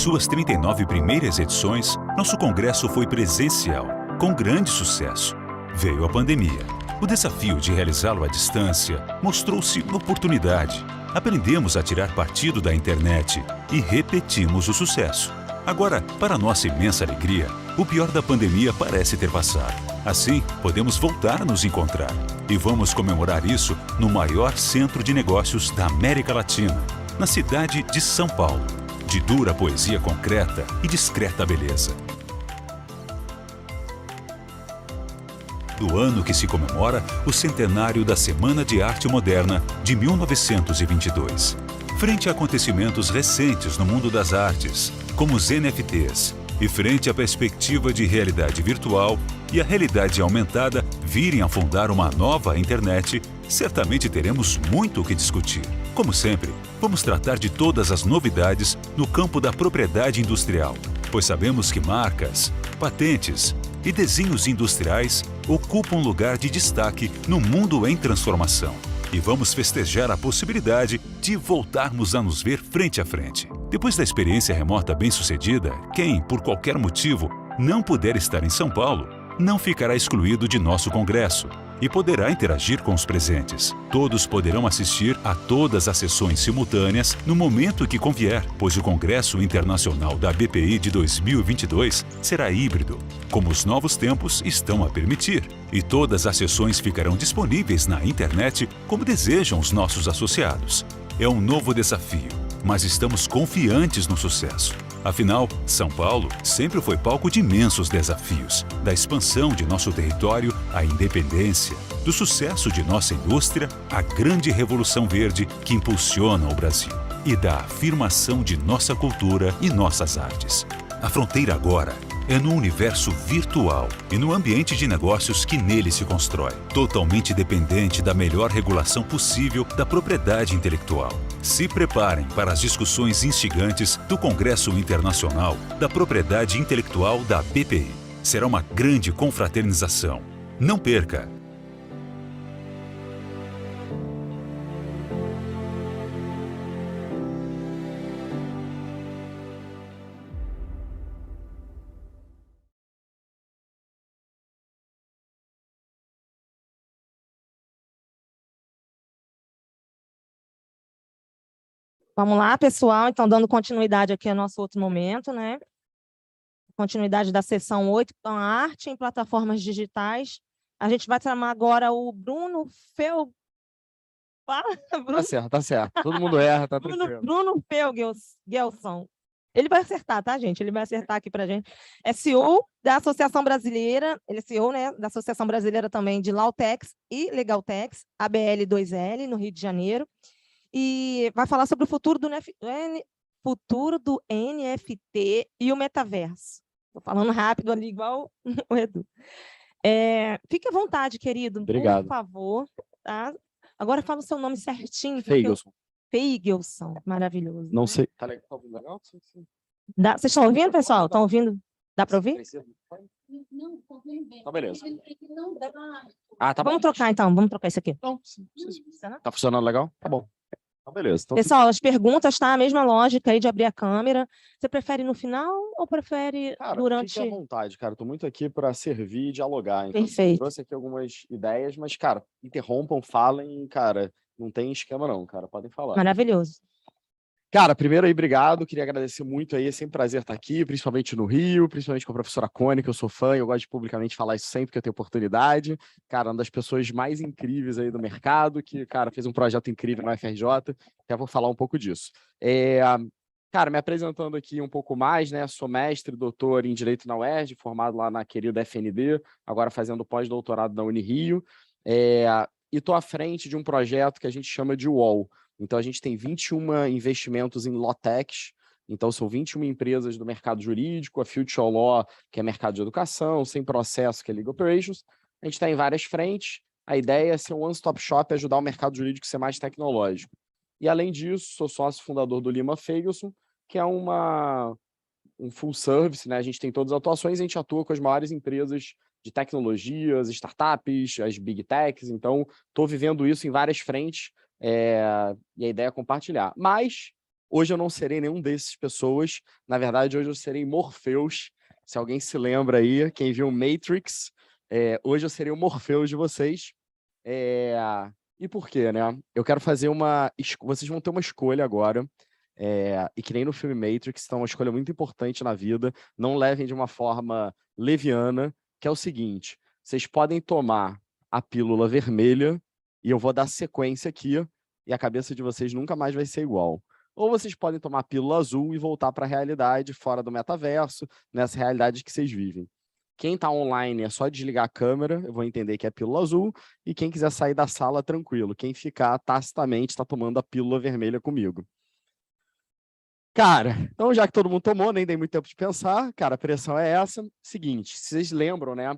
suas 39 primeiras edições, nosso congresso foi presencial, com grande sucesso. Veio a pandemia. O desafio de realizá-lo à distância mostrou-se oportunidade. Aprendemos a tirar partido da internet e repetimos o sucesso. Agora, para nossa imensa alegria, o pior da pandemia parece ter passado. Assim, podemos voltar a nos encontrar. E vamos comemorar isso no maior centro de negócios da América Latina, na cidade de São Paulo. De dura poesia concreta e discreta beleza. Do ano que se comemora o centenário da Semana de Arte Moderna de 1922. Frente a acontecimentos recentes no mundo das artes, como os NFTs, e frente à perspectiva de realidade virtual e a realidade aumentada virem a fundar uma nova internet, certamente teremos muito o que discutir. Como sempre, vamos tratar de todas as novidades no campo da propriedade industrial, pois sabemos que marcas, patentes e desenhos industriais ocupam um lugar de destaque no mundo em transformação. E vamos festejar a possibilidade de voltarmos a nos ver frente a frente. Depois da experiência remota bem-sucedida, quem, por qualquer motivo, não puder estar em São Paulo, não ficará excluído de nosso congresso e poderá interagir com os presentes. Todos poderão assistir a todas as sessões simultâneas no momento que convier, pois o Congresso Internacional da BPI de 2022 será híbrido, como os novos tempos estão a permitir. E todas as sessões ficarão disponíveis na internet como desejam os nossos associados. É um novo desafio, mas estamos confiantes no sucesso. Afinal, São Paulo sempre foi palco de imensos desafios, da expansão de nosso território à independência, do sucesso de nossa indústria à grande revolução verde que impulsiona o Brasil e da afirmação de nossa cultura e nossas artes. A fronteira agora é no universo virtual e no ambiente de negócios que nele se constrói, totalmente dependente da melhor regulação possível da propriedade intelectual. Se preparem para as discussões instigantes do Congresso Internacional da Propriedade Intelectual da BPI. Será uma grande confraternização. Não perca! Vamos lá, pessoal. Então, dando continuidade aqui ao nosso outro momento, né? Continuidade da sessão 8, então, a arte em plataformas digitais. A gente vai chamar agora o Bruno Fel... Fala, Bruno. Tá certo. Todo mundo erra, tá tranquilo. Bruno Felgelson. Ele vai acertar, tá, gente? Ele vai acertar aqui para a gente. É CEO da Associação Brasileira, ele é CEO, né, da Associação Brasileira também de Lautex e Legaltex, ABL2L, no Rio de Janeiro. E vai falar sobre o futuro do NFT e o metaverso. Estou falando rápido ali, igual o Edu. Fique à vontade, querido. Obrigado. Por favor. Tá? Agora fala o seu nome certinho. Felgelson. Felgelson. Maravilhoso. Não né? sei. Tá legal? Vocês estão ouvindo, pessoal? Estão ouvindo? Dá para ouvir? Não, estou ouvindo bem. Tá, beleza. Não dá. Ah, tá bom. Vamos trocar, então. Vamos trocar isso aqui. Não, tá funcionando legal? Tá bom. Tá, beleza. Então, pessoal, as perguntas, tá? A mesma lógica aí de abrir a câmera. Você prefere no final ou prefere cara, durante... fique à vontade, cara. Tô muito aqui para servir e dialogar. Então, Perfeito. trouxe aqui algumas ideias, mas, cara, interrompam, falem, cara. Não tem esquema não, cara. Podem falar. Maravilhoso. Cara, primeiro aí, obrigado. Queria agradecer muito aí. É sempre um prazer estar aqui, principalmente no Rio, principalmente com a professora Cone, que eu sou fã e eu gosto de publicamente falar isso sempre que eu tenho oportunidade. Cara, uma das pessoas mais incríveis aí do mercado, que, cara, fez um projeto incrível na UFRJ. Até vou falar um pouco disso. Cara, me apresentando aqui um pouco mais, né? Sou mestre, doutor em Direito na UERJ, formado lá na querida FND, agora fazendo pós-doutorado na Unirio. E estou à frente de um projeto que a gente chama de UOL. Então, a gente tem 21 investimentos em Lawtech. Então, são 21 empresas do mercado jurídico, a Future Law, que é mercado de educação, Sem Processo, que é Legal Operations. A gente está em várias frentes. A ideia é ser um one-stop shop e ajudar o mercado jurídico a ser mais tecnológico. E, além disso, sou sócio fundador do Lima Felgelson, que é um full service, né? A gente tem todas as atuações e a gente atua com as maiores empresas de tecnologias, startups, as big techs. Então, estou vivendo isso em várias frentes. E a ideia é compartilhar. Mas Hoje eu não serei nenhum desses pessoas. Na verdade, hoje eu serei Morpheus. Se alguém se lembra aí, quem viu Matrix, hoje eu serei o Morpheus de vocês. E por quê, né? Eu quero fazer vocês vão ter uma escolha agora. E que nem no filme Matrix, então é uma escolha muito importante na vida. Não levem de uma forma leviana, que é o seguinte: vocês podem tomar a pílula vermelha, e eu vou dar sequência aqui, e a cabeça de vocês nunca mais vai ser igual. Ou vocês podem tomar a pílula azul e voltar para a realidade, fora do metaverso, nessa realidade que vocês vivem. Quem está online é só desligar a câmera, eu vou entender que é a pílula azul, e quem quiser sair da sala, tranquilo. Quem ficar tacitamente está tomando a pílula vermelha comigo. Cara, então já que todo mundo tomou, nem dei muito tempo de pensar, cara, a pressão é essa. Seguinte, vocês lembram, né?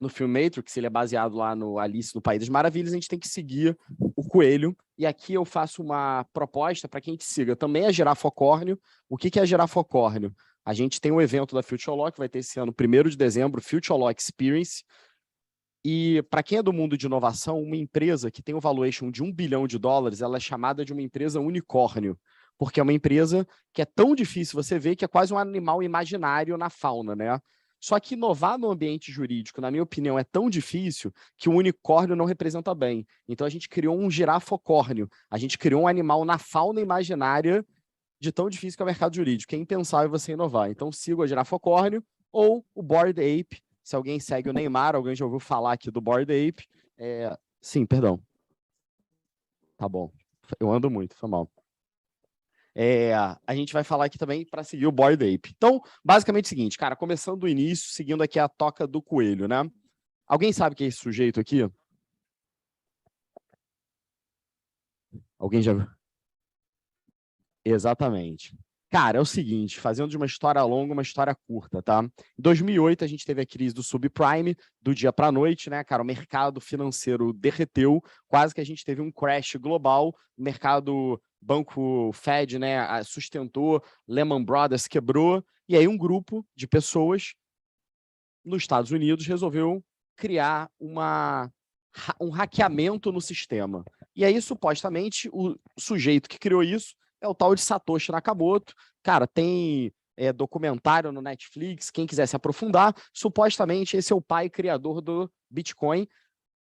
No filme Matrix, ele é baseado lá no Alice no País das Maravilhas, a gente tem que seguir o coelho. E aqui eu faço uma proposta para quem te siga. Também é girafocórneo. O que é girafocórneo? A gente tem um evento da Future Law, que vai ter esse ano, 1º de dezembro, Future Law Experience. E para quem é do mundo de inovação, uma empresa que tem um valuation de $1 bilhão, ela é chamada de uma empresa unicórnio, porque é uma empresa que é tão difícil você ver que é quase um animal imaginário na fauna, né? Só que inovar no ambiente jurídico, na minha opinião, é tão difícil que o unicórnio não representa bem. Então a gente criou um girafocórnio, a gente criou um animal na fauna imaginária de tão difícil que é o mercado jurídico. É impensável você inovar. Então siga o girafocórnio ou o Bored Ape. Se alguém segue o Neymar, alguém já ouviu falar aqui do Bored Ape. Sim, perdão. Tá bom. Eu ando muito, foi mal. A gente vai falar aqui também para seguir o Bored Ape. Então, basicamente é o seguinte, cara, começando do início, seguindo aqui a toca do coelho, né? Alguém sabe quem é esse sujeito aqui? Alguém já viu? Exatamente. Cara, é o seguinte, fazendo de uma história longa uma história curta, tá? Em 2008, a gente teve a crise do subprime, do dia para a noite, né, cara? O mercado financeiro derreteu, quase que a gente teve um crash global, o mercado, banco Fed, né, sustentou, Lehman Brothers quebrou, e aí um grupo de pessoas nos Estados Unidos resolveu criar um hackeamento no sistema. E aí, supostamente, o sujeito que criou isso é o tal de Satoshi Nakamoto. Cara, tem documentário no Netflix, quem quiser se aprofundar. Supostamente, esse é o pai criador do Bitcoin.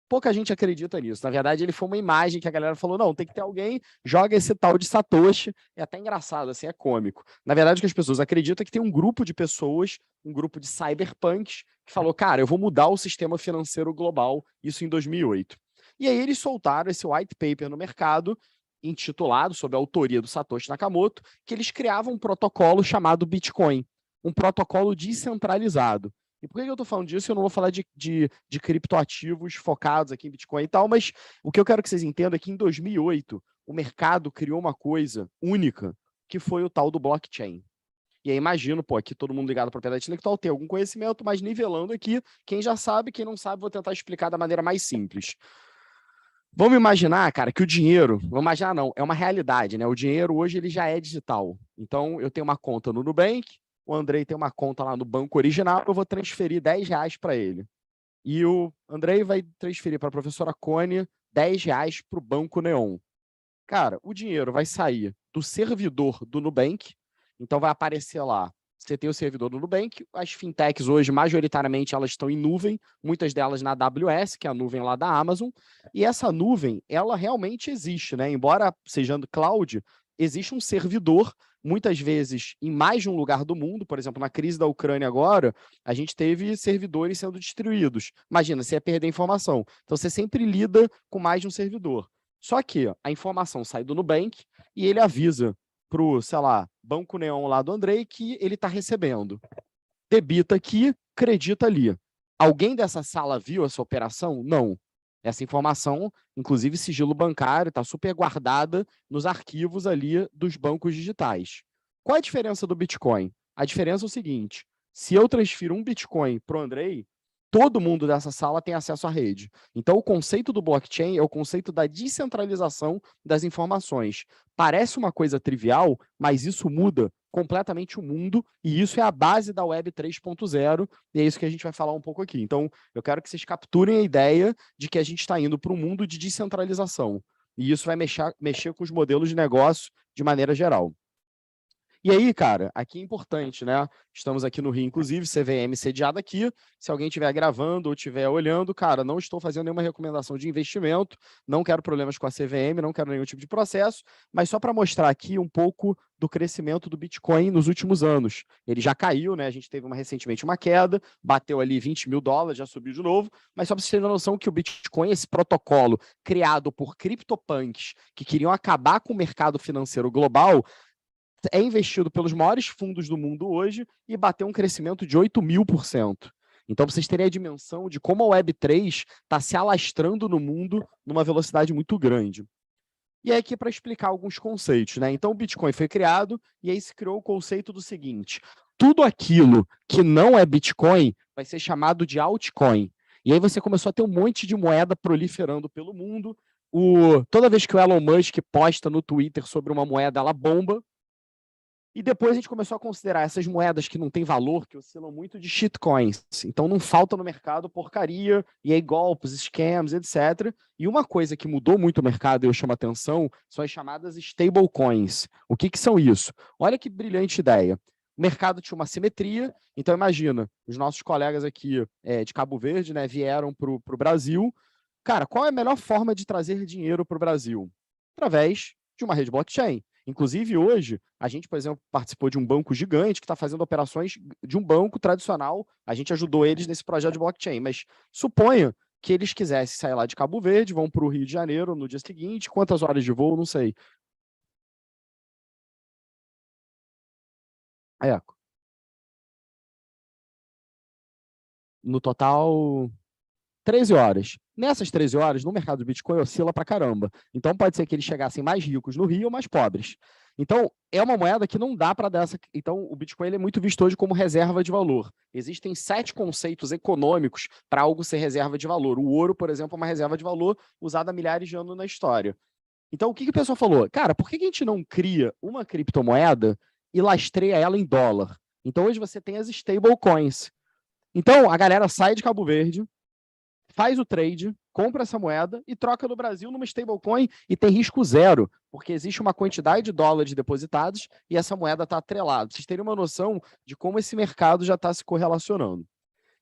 Pouca gente acredita nisso. Na verdade, ele foi uma imagem que a galera falou, não, tem que ter alguém, joga esse tal de Satoshi. É até engraçado, assim, é cômico. Na verdade, o que as pessoas acreditam é que tem um grupo de pessoas, um grupo de cyberpunks, que falou, cara, eu vou mudar o sistema financeiro global, isso em 2008. E aí eles soltaram esse white paper no mercado, intitulado, sob a autoria do Satoshi Nakamoto, que eles criavam um protocolo chamado Bitcoin, um protocolo descentralizado. E por que eu estou falando disso? Eu não vou falar de criptoativos focados aqui em Bitcoin e tal, mas o que eu quero que vocês entendam é que em 2008 o mercado criou uma coisa única, que foi o tal do blockchain. E aí imagino, aqui todo mundo ligado à propriedade intelectual tem algum conhecimento, mas nivelando aqui, quem já sabe, quem não sabe, vou tentar explicar da maneira mais simples. Vamos imaginar, cara, que o dinheiro, vamos imaginar não, é uma realidade, né? O dinheiro hoje ele já é digital. Então eu tenho uma conta no Nubank, o Andrei tem uma conta lá no banco original, eu vou transferir R$10 para ele. E o Andrei vai transferir para a professora Cone R$10 para o Banco Neon. Cara, o dinheiro vai sair do servidor do Nubank, então vai aparecer lá. Você tem o servidor do Nubank, as fintechs hoje, majoritariamente, elas estão em nuvem, muitas delas na AWS, que é a nuvem lá da Amazon, e essa nuvem, ela realmente existe, né? Embora seja cloud, existe um servidor, muitas vezes em mais de um lugar do mundo. Por exemplo, na crise da Ucrânia agora, a gente teve servidores sendo distribuídos. Imagina, você ia perder informação. Então, você sempre lida com mais de um servidor. Só que a informação sai do Nubank e ele avisa para o, sei lá, Banco Neon lá do Andrei que ele está recebendo. Debita aqui, credita ali. Alguém dessa sala viu essa operação? Não. Essa informação, inclusive sigilo bancário, está super guardada nos arquivos ali dos bancos digitais. Qual é a diferença do Bitcoin? A diferença é o seguinte, se eu transfiro um Bitcoin para o Andrei, todo mundo dessa sala tem acesso à rede. Então, o conceito do blockchain é o conceito da descentralização das informações. Parece uma coisa trivial, mas isso muda completamente o mundo, e isso é a base da Web 3.0, e é isso que a gente vai falar um pouco aqui. Então, eu quero que vocês capturem a ideia de que a gente está indo para um mundo de descentralização. E isso vai mexer com os modelos de negócio de maneira geral. E aí, cara, aqui é importante, né? Estamos aqui no Rio, inclusive, CVM sediado aqui. Se alguém estiver gravando ou estiver olhando, cara, não estou fazendo nenhuma recomendação de investimento, não quero problemas com a CVM, não quero nenhum tipo de processo, mas só para mostrar aqui um pouco do crescimento do Bitcoin nos últimos anos. Ele já caiu, né? A gente teve recentemente uma queda, bateu ali 20 mil dólares, já subiu de novo, mas só para vocês terem noção que o Bitcoin, esse protocolo criado por CryptoPunks que queriam acabar com o mercado financeiro global, é investido pelos maiores fundos do mundo hoje e bateu um crescimento de 8.000%. Então, vocês terem a dimensão de como a Web3 está se alastrando no mundo numa velocidade muito grande. E aí aqui para explicar alguns conceitos, né? Então, o Bitcoin foi criado e aí se criou o conceito do seguinte: tudo aquilo que não é Bitcoin vai ser chamado de altcoin. E aí você começou a ter um monte de moeda proliferando pelo mundo. Toda vez que o Elon Musk posta no Twitter sobre uma moeda, ela bomba. E depois a gente começou a considerar essas moedas que não têm valor, que oscilam muito, de shitcoins. Então não falta no mercado porcaria, e aí golpes, scams, etc. E uma coisa que mudou muito o mercado e eu chamo a atenção são as chamadas stablecoins. O que são isso? Olha que brilhante ideia. O mercado tinha uma simetria, então imagina, os nossos colegas aqui de Cabo Verde, né, vieram para o Brasil. Cara, qual é a melhor forma de trazer dinheiro para o Brasil? Através de uma rede blockchain. Inclusive, hoje, a gente, por exemplo, participou de um banco gigante que está fazendo operações de um banco tradicional. A gente ajudou eles nesse projeto de blockchain. Mas suponha que eles quisessem sair lá de Cabo Verde, vão para o Rio de Janeiro no dia seguinte. Quantas horas de voo? Não sei. Eco. No total, 13 horas. Nessas 13 horas, no mercado do Bitcoin oscila pra caramba. Então pode ser que eles chegassem mais ricos no Rio ou mais pobres. Então, é uma moeda que não dá para dar essa... Então, o Bitcoin ele é muito visto hoje como reserva de valor. Existem 7 conceitos econômicos para algo ser reserva de valor. O ouro, por exemplo, é uma reserva de valor usada há milhares de anos na história. Então, o que o pessoal falou? Cara, por que a gente não cria uma criptomoeda e lastreia ela em dólar? Então, hoje você tem as stablecoins. Então, a galera sai de Cabo Verde, faz o trade, compra essa moeda e troca no Brasil numa stablecoin e tem risco zero, porque existe uma quantidade de dólares depositados e essa moeda está atrelada. Vocês terem uma noção de como esse mercado já está se correlacionando.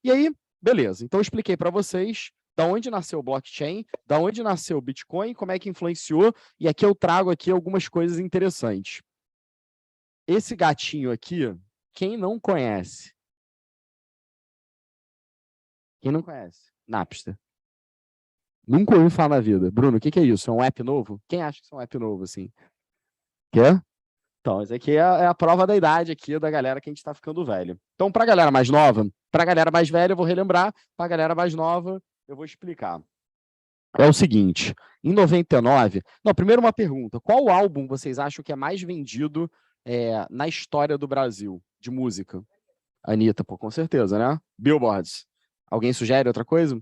E aí, beleza. Então, eu expliquei para vocês da onde nasceu o blockchain, da onde nasceu o Bitcoin, como é que influenciou, e aqui eu trago aqui algumas coisas interessantes. Esse gatinho aqui, quem não conhece? Quem não conhece? Napster. Nunca ouvi falar na vida. Bruno, o que é isso? É um app novo? Quem acha que é um app novo, assim? Quer? Então, isso aqui é a prova da idade aqui da galera que a gente está ficando velho. Então, para a galera mais nova, para a galera mais velha, eu vou relembrar. Para a galera mais nova, eu vou explicar. É o seguinte, em 99... Não, primeiro uma pergunta. Qual álbum vocês acham que é mais vendido na história do Brasil, de música? Anitta, pô, com certeza, né? Billboards. Alguém sugere outra coisa?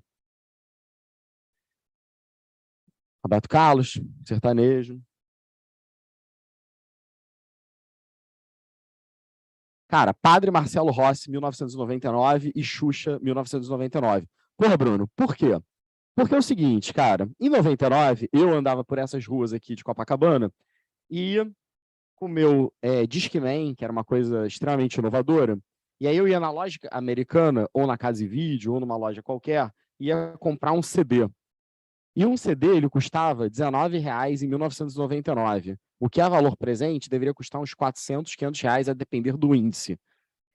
Roberto Carlos, sertanejo. Cara, Padre Marcelo Rossi, 1999 e Xuxa, 1999. Porra, Bruno, por quê? Porque é o seguinte, cara, em 99 eu andava por essas ruas aqui de Copacabana e com o meu Discman, que era uma coisa extremamente inovadora, e aí eu ia na loja americana, ou na Casa e Vídeo, ou numa loja qualquer, ia comprar um CD. E um CD ele custava R$19 em 1999. O que a valor presente deveria custar uns 400, R$500 a depender do índice.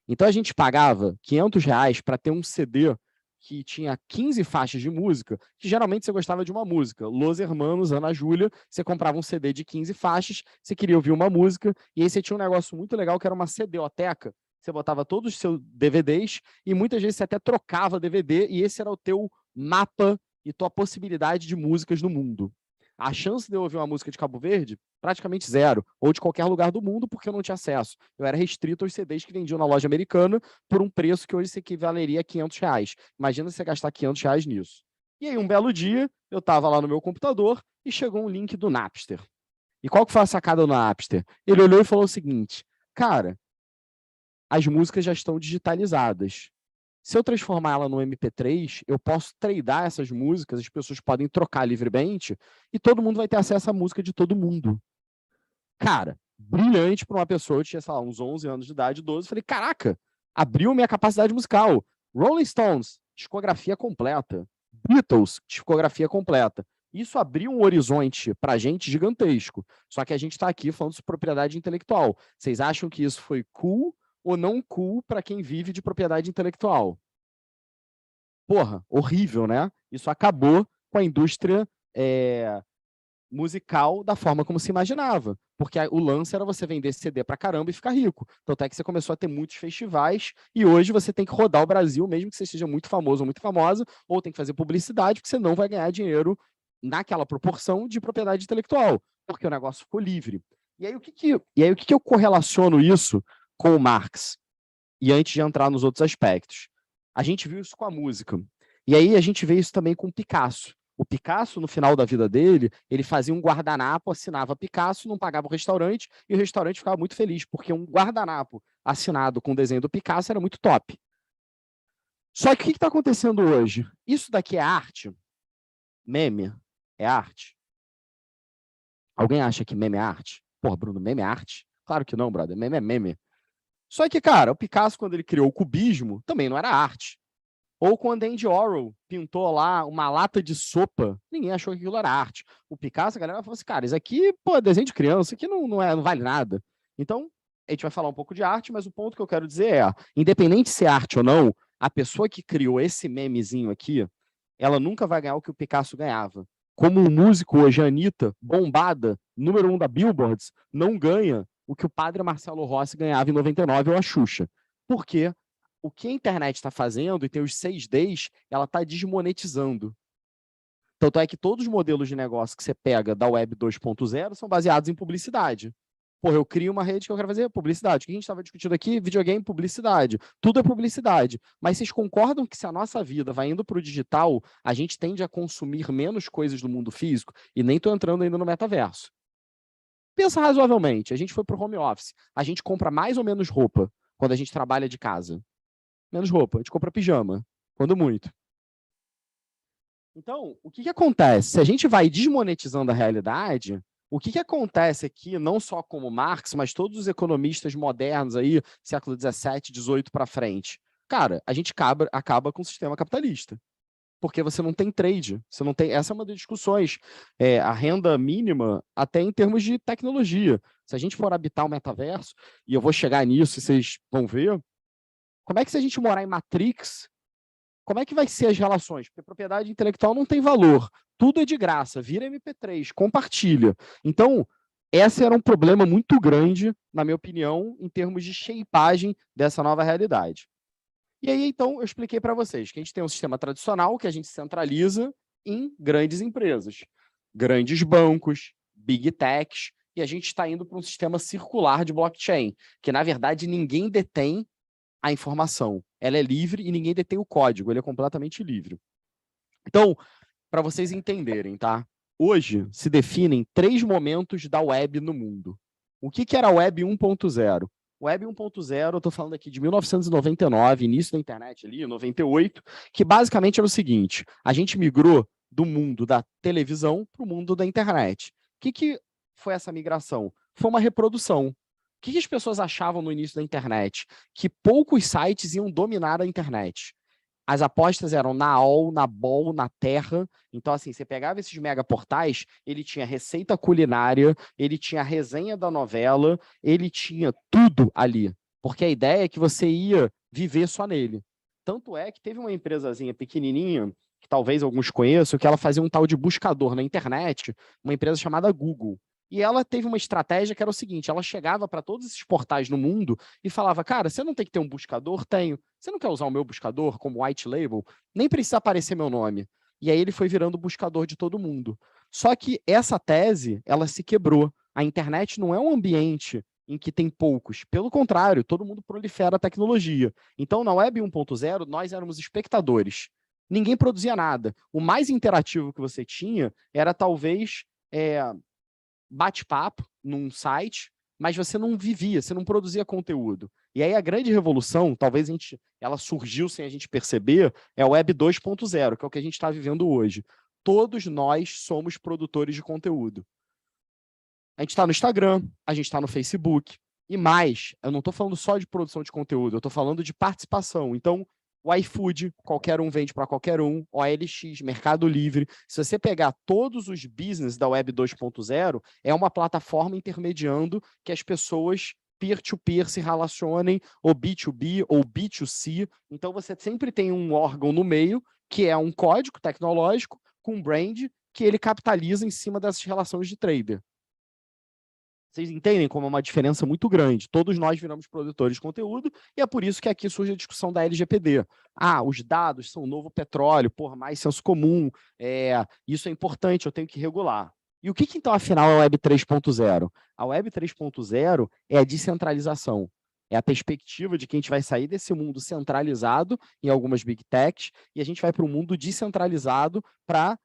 Então a gente pagava R$500 para ter um CD que tinha 15 faixas de música, que geralmente você gostava de uma música. Los Hermanos, Ana Júlia, você comprava um CD de 15 faixas, você queria ouvir uma música, e aí você tinha um negócio muito legal que era uma CD-oteca. Você botava todos os seus DVDs e muitas vezes você até trocava DVD e esse era o teu mapa e tua possibilidade de músicas no mundo. A chance de eu ouvir uma música de Cabo Verde, praticamente zero, ou de qualquer lugar do mundo, porque eu não tinha acesso. Eu era restrito aos CDs que vendiam na loja americana por um preço que hoje se equivaleria a R$500. Imagina você gastar R$500 nisso. E aí, um belo dia, eu estava lá no meu computador e chegou um link do Napster. E qual que foi a sacada do Napster? Ele olhou e falou o seguinte, cara, as músicas já estão digitalizadas. Se eu transformar ela no MP3, eu posso tradar essas músicas, as pessoas podem trocar livremente e todo mundo vai ter acesso à música de todo mundo. Cara, brilhante para uma pessoa, eu tinha, sei lá, uns 11 anos de idade, 12, falei, caraca, abriu minha capacidade musical. Rolling Stones, discografia completa. Beatles, discografia completa. Isso abriu um horizonte para a gente gigantesco. Só que a gente está aqui falando sobre propriedade intelectual. Vocês acham que isso foi cool ou não cool para quem vive de propriedade intelectual? Porra, horrível, né? Isso acabou com a indústria musical da forma como se imaginava. Porque o lance era você vender CD pra caramba e ficar rico. Tanto é que você começou a ter muitos festivais e hoje você tem que rodar o Brasil, mesmo que você seja muito famoso ou muito famosa, ou tem que fazer publicidade, porque você não vai ganhar dinheiro naquela proporção de propriedade intelectual, porque o negócio ficou livre. E aí o que eu correlaciono isso com o Marx? E antes de entrar nos outros aspectos. A gente viu isso com a música. E aí a gente vê isso também com o Picasso. O Picasso, no final da vida dele, ele fazia um guardanapo, assinava Picasso, não pagava o restaurante, e o restaurante ficava muito feliz, porque um guardanapo assinado com o desenho do Picasso era muito top. Só que o que está acontecendo hoje? Isso daqui é arte? Meme é arte? Alguém acha que meme é arte? Porra, Bruno, meme é arte? Claro que não, brother. Meme é meme. Só que, cara, o Picasso, quando ele criou o cubismo, também não era arte. Ou quando Andy Warhol pintou lá uma lata de sopa, ninguém achou que aquilo era arte. O Picasso, a galera falou assim, cara, isso aqui, pô, é desenho de criança, isso aqui não vale nada. Então, a gente vai falar um pouco de arte, mas o ponto que eu quero dizer é, independente se é arte ou não, a pessoa que criou esse memezinho aqui, ela nunca vai ganhar o que o Picasso ganhava. Como o músico hoje, a Anitta, bombada, número 1 da Billboard, não ganha o que o padre Marcelo Rossi ganhava em 99 ou a Xuxa. Por quê? O que a internet está fazendo, e tem os 6Ds, ela está desmonetizando. Tanto é que todos os modelos de negócio que você pega da Web 2.0 são baseados em publicidade. Porra, eu crio uma rede que eu quero fazer publicidade. O que a gente estava discutindo aqui? Videogame, publicidade. Tudo é publicidade. Mas vocês concordam que se a nossa vida vai indo para o digital, a gente tende a consumir menos coisas do mundo físico? E nem estou entrando ainda no metaverso. Pensa razoavelmente. A gente foi para o home office. A gente compra mais ou menos roupa quando a gente trabalha de casa. Menos roupa, a gente compra pijama, quando muito. Então, o que acontece? Se a gente vai desmonetizando a realidade, o que acontece aqui, não só como Marx, mas todos os economistas modernos aí, século 17, 18 para frente, cara, a gente acaba com o sistema capitalista. Porque você não tem trade, você não tem. Essa é uma das discussões. A renda mínima, até em termos de tecnologia. Se a gente for habitar o metaverso, e eu vou chegar nisso e vocês vão ver, como é que se a gente morar em Matrix, como é que vai ser as relações? Porque propriedade intelectual não tem valor. Tudo é de graça, vira MP3, compartilha. Então, esse era um problema muito grande, na minha opinião, em termos de shapeagem dessa nova realidade. E aí, então, eu expliquei para vocês que a gente tem um sistema tradicional que a gente centraliza em grandes empresas, grandes bancos, big techs, e a gente está indo para um sistema circular de blockchain, que, na verdade, ninguém detém a informação. Ela é livre e ninguém detém o código, ele é completamente livre. Então, para vocês entenderem, tá? Hoje se definem 3 momentos da web no mundo. O que era a web 1.0? Web 1.0, eu estou falando aqui de 1999, início da internet ali, 98, que basicamente era o seguinte, a gente migrou do mundo da televisão para o mundo da internet. O que foi essa migração? Foi uma reprodução. O que as pessoas achavam no início da internet? Que poucos sites iam dominar a internet. As apostas eram na AOL, na BOL, na Terra. Então, assim, você pegava esses megaportais, ele tinha receita culinária, ele tinha resenha da novela, ele tinha tudo ali. Porque a ideia é que você ia viver só nele. Tanto é que teve uma empresazinha pequenininha, que talvez alguns conheçam, que ela fazia um tal de buscador na internet, uma empresa chamada Google. E ela teve uma estratégia que era o seguinte, ela chegava para todos esses portais no mundo e falava, cara, você não tem que ter um buscador? Tenho. Você não quer usar o meu buscador como white label? Nem precisa aparecer meu nome. E aí ele foi virando o buscador de todo mundo. Só que essa tese, ela se quebrou. A internet não é um ambiente em que tem poucos. Pelo contrário, todo mundo prolifera a tecnologia. Então, na Web 1.0, nós éramos espectadores. Ninguém produzia nada. O mais interativo que você tinha era talvez bate-papo num site, mas você não vivia, você não produzia conteúdo. E aí a grande revolução, talvez ela surgiu sem a gente perceber, é o Web 2.0, que é o que a gente está vivendo hoje. Todos nós somos produtores de conteúdo. A gente está no Instagram, a gente está no Facebook, e mais, eu não estou falando só de produção de conteúdo, eu estou falando de participação. Então, o iFood, qualquer um vende para qualquer um, OLX, Mercado Livre. Se você pegar todos os business da Web 2.0, é uma plataforma intermediando que as pessoas peer-to-peer se relacionem, ou B2B, ou B2C. Então, você sempre tem um órgão no meio, que é um código tecnológico com um brand, que ele capitaliza em cima dessas relações de trader. Vocês entendem como é uma diferença muito grande. Todos nós viramos produtores de conteúdo e é por isso que aqui surge a discussão da LGPD. Ah, os dados são o novo petróleo, por mais senso comum, isso é importante, eu tenho que regular. E o que então, afinal, é a Web 3.0? A Web 3.0 é a descentralização. É a perspectiva de que a gente vai sair desse mundo centralizado em algumas big techs e a gente vai para um mundo descentralizado para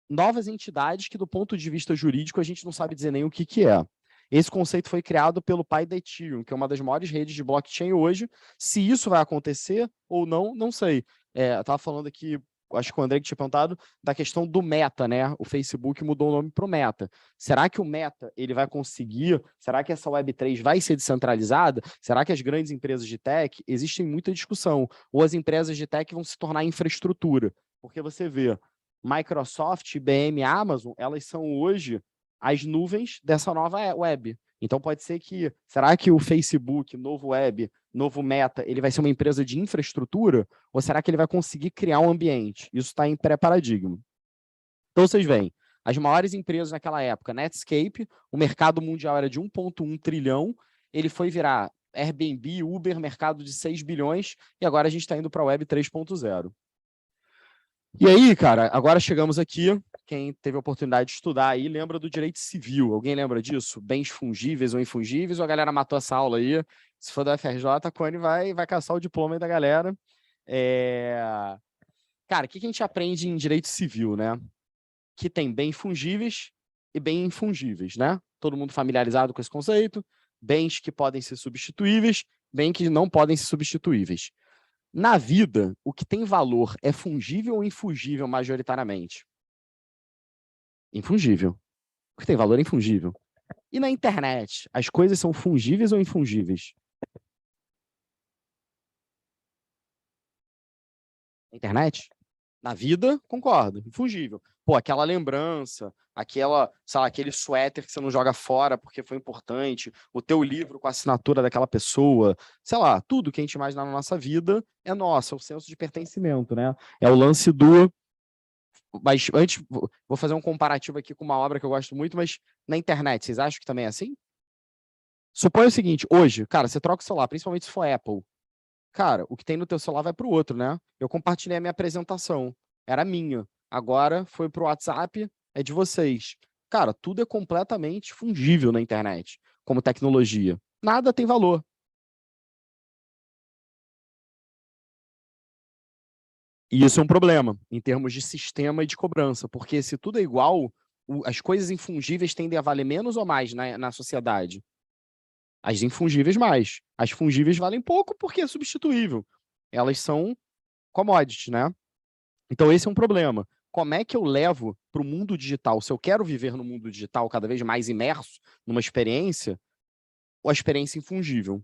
novas entidades que, do ponto de vista jurídico, a gente não sabe dizer nem o que é. Esse conceito foi criado pelo pai da Ethereum, que é uma das maiores redes de blockchain hoje. Se isso vai acontecer ou não, não sei. Eu estava falando aqui, acho que o André que tinha perguntado, da questão do Meta, né? O Facebook mudou o nome para o Meta. Será que o Meta ele vai conseguir? Será que essa Web3 vai ser descentralizada? Será que as grandes empresas de tech, existe muita discussão, ou as empresas de tech vão se tornar infraestrutura? Porque você vê, Microsoft, IBM, Amazon, elas são hoje as nuvens dessa nova web. Então pode ser que, será que o Facebook, novo web, novo Meta, ele vai ser uma empresa de infraestrutura? Ou será que ele vai conseguir criar um ambiente? Isso está em pré-paradigma. Então vocês veem, as maiores empresas naquela época, Netscape, o mercado mundial era de 1,1 trilhão, ele foi virar Airbnb, Uber, mercado de 6 bilhões, e agora a gente está indo para a Web 3.0. E aí, cara, agora chegamos aqui, quem teve a oportunidade de estudar aí, lembra do direito civil. Alguém lembra disso? Bens fungíveis ou infungíveis, ou a galera matou essa aula aí? Se for da FRJ, a Cone vai caçar o diploma aí da galera. Cara, o que a gente aprende em direito civil, né? Que tem bens fungíveis e bens infungíveis, né? Todo mundo familiarizado com esse conceito. Bens que podem ser substituíveis, bens que não podem ser substituíveis. Na vida, o que tem valor é fungível ou infungível majoritariamente? Infungível. O que tem valor é infungível. E na internet, as coisas são fungíveis ou infungíveis? Na internet? Na vida, concordo, infungível. Pô, aquela lembrança, aquele suéter que você não joga fora porque foi importante, o teu livro com a assinatura daquela pessoa, sei lá, tudo que a gente imagina na nossa vida é nosso, é o senso de pertencimento, né? É o lance do... Mas antes, vou fazer um comparativo aqui com uma obra que eu gosto muito, mas na internet, vocês acham que também é assim? Suponha o seguinte, hoje, cara, você troca o celular, principalmente se for Apple. Cara, o que tem no teu celular vai para o outro, né? Eu compartilhei a minha apresentação, era minha. Agora foi para o WhatsApp, é de vocês. Cara, tudo é completamente fungível na internet, como tecnologia. Nada tem valor. E isso é um problema, em termos de sistema e de cobrança, porque se tudo é igual, as coisas infungíveis tendem a valer menos ou mais na sociedade? As infungíveis mais. As fungíveis valem pouco porque é substituível. Elas são commodities, né? Então esse é um problema. Como é que eu levo para o mundo digital? Se eu quero viver no mundo digital cada vez mais imerso numa experiência, ou a experiência infungível?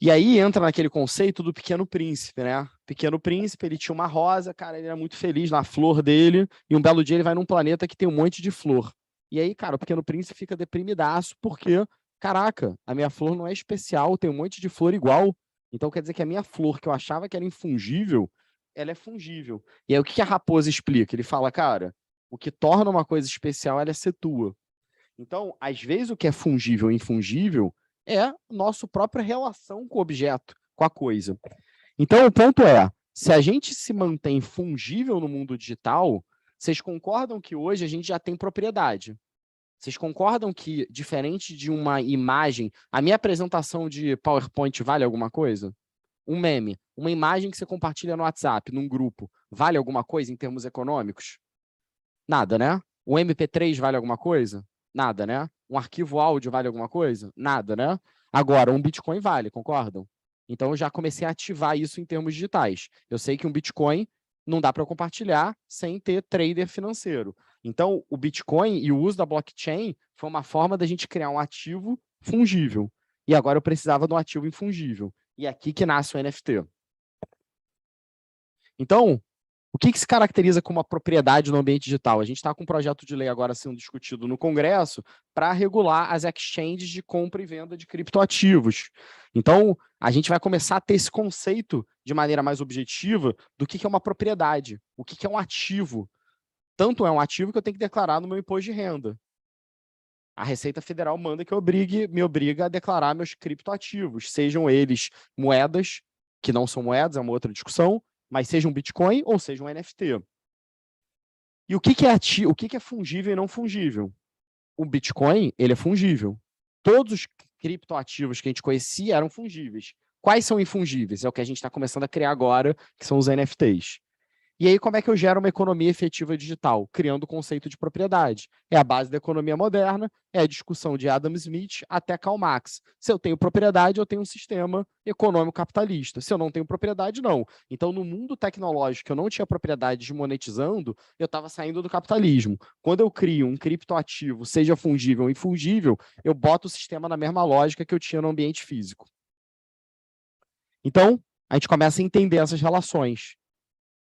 E aí entra naquele conceito do Pequeno Príncipe, né? Pequeno Príncipe, ele tinha uma rosa, cara, ele era muito feliz na flor dele, e um belo dia ele vai num planeta que tem um monte de flor. E aí, cara, o Pequeno Príncipe fica deprimidaço, porque, caraca, a minha flor não é especial, tem um monte de flor igual. Então quer dizer que a minha flor, que eu achava que era infungível, ela é fungível. E aí o que a raposa explica? Ele fala, cara, o que torna uma coisa especial ela é ser tua. Então, às vezes o que é fungível e infungível é nossa própria relação com o objeto, com a coisa. Então, o ponto é, se a gente se mantém fungível no mundo digital, vocês concordam que hoje a gente já tem propriedade? Vocês concordam que, diferente de uma imagem, a minha apresentação de PowerPoint vale alguma coisa? Um meme, uma imagem que você compartilha no WhatsApp, num grupo, vale alguma coisa em termos econômicos? Nada, né? O MP3 vale alguma coisa? Nada, né? Um arquivo áudio vale alguma coisa? Nada, né? Agora, um Bitcoin vale, concordam? Então, eu já comecei a ativar isso em termos digitais. Eu sei que um Bitcoin não dá para eu compartilhar sem ter trader financeiro. Então, o Bitcoin e o uso da blockchain foi uma forma da gente criar um ativo fungível. E agora eu precisava de um ativo infungível. E é aqui que nasce o NFT. Então, o que se caracteriza como uma propriedade no ambiente digital? A gente está com um projeto de lei agora sendo discutido no Congresso para regular as exchanges de compra e venda de criptoativos. Então, a gente vai começar a ter esse conceito de maneira mais objetiva do que é uma propriedade, o que é um ativo. Tanto é um ativo que eu tenho que declarar no meu imposto de renda. A Receita Federal manda que me obriga a declarar meus criptoativos, sejam eles moedas, que não são moedas, é uma outra discussão, mas seja um Bitcoin ou seja um NFT. E o que é fungível e não fungível? O Bitcoin, ele é fungível. Todos os criptoativos que a gente conhecia eram fungíveis. Quais são infungíveis? É o que a gente está começando a criar agora, que são os NFTs. E aí, como é que eu gero uma economia efetiva digital? Criando o conceito de propriedade. É a base da economia moderna, é a discussão de Adam Smith até Karl Marx. Se eu tenho propriedade, eu tenho um sistema econômico capitalista. Se eu não tenho propriedade, não. Então, no mundo tecnológico, eu não tinha propriedade desmonetizando, eu estava saindo do capitalismo. Quando eu crio um criptoativo, seja fungível ou infungível, eu boto o sistema na mesma lógica que eu tinha no ambiente físico. Então, a gente começa a entender essas relações.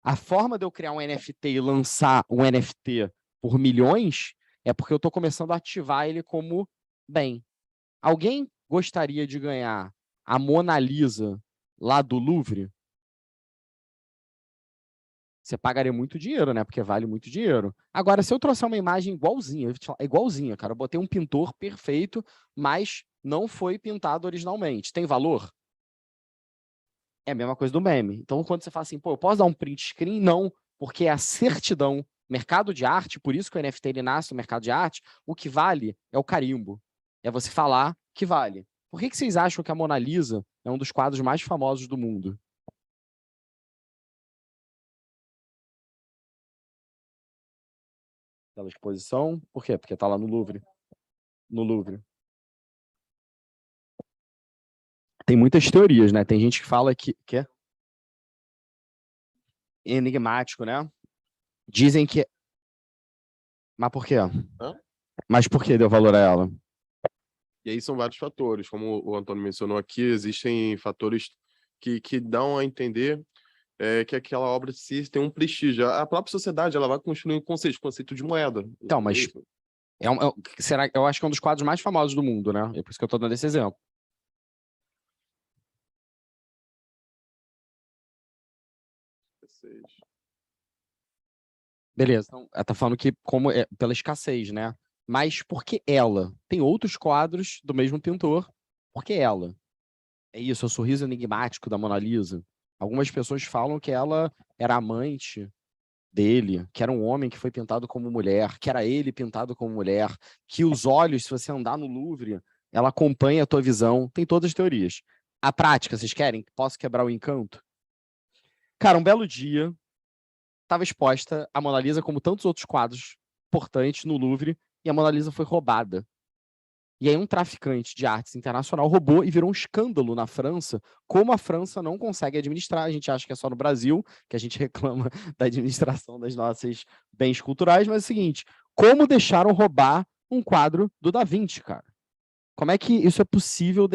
A forma de eu criar um NFT e lançar um NFT por milhões é porque eu estou começando a ativar ele como bem. Alguém gostaria de ganhar a Mona Lisa lá do Louvre? Você pagaria muito dinheiro, né? Porque vale muito dinheiro. Agora, se eu trouxer uma imagem igualzinha, igualzinha, cara, eu botei um pintor perfeito, mas não foi pintado originalmente. Tem valor? É a mesma coisa do meme. Então, quando você fala assim, pô, eu posso dar um print screen? Não, porque é a certidão. Mercado de arte, por isso que o NFT ele nasce no mercado de arte, o que vale é o carimbo. É você falar que vale. Por que vocês acham que a Mona Lisa é um dos quadros mais famosos do mundo? Pela exposição? Por quê? Porque está lá no Louvre. No Louvre. Tem muitas teorias, né? Tem gente que fala que é enigmático, né? Dizem que... Mas por quê? Hã? Mas por que deu valor a ela? E aí são vários fatores, como o Antônio mencionou aqui, existem fatores que dão a entender que aquela obra de si tem um prestígio. A própria sociedade ela vai construir um conceito de moeda. Então, mas será, eu acho que é um dos quadros mais famosos do mundo, né? É por isso que eu estou dando esse exemplo. Beleza, então ela tá falando que como pela escassez, né? Mas por que ela? Tem outros quadros do mesmo pintor. Por que ela? É isso, é o sorriso enigmático da Mona Lisa. Algumas pessoas falam que ela era amante dele, que era um homem que foi pintado como mulher, que era ele pintado como mulher, que os olhos, se você andar no Louvre, ela acompanha a tua visão. Tem todas as teorias. A prática, vocês querem? Posso quebrar o encanto? Cara, um belo dia, estava exposta a Mona Lisa, como tantos outros quadros importantes no Louvre, e a Mona Lisa foi roubada. E aí um traficante de artes internacional roubou e virou um escândalo na França, como a França não consegue administrar. A gente acha que é só no Brasil, que a gente reclama da administração das nossas bens culturais, mas é o seguinte, como deixaram roubar um quadro do Da Vinci, cara? Como é que isso é possível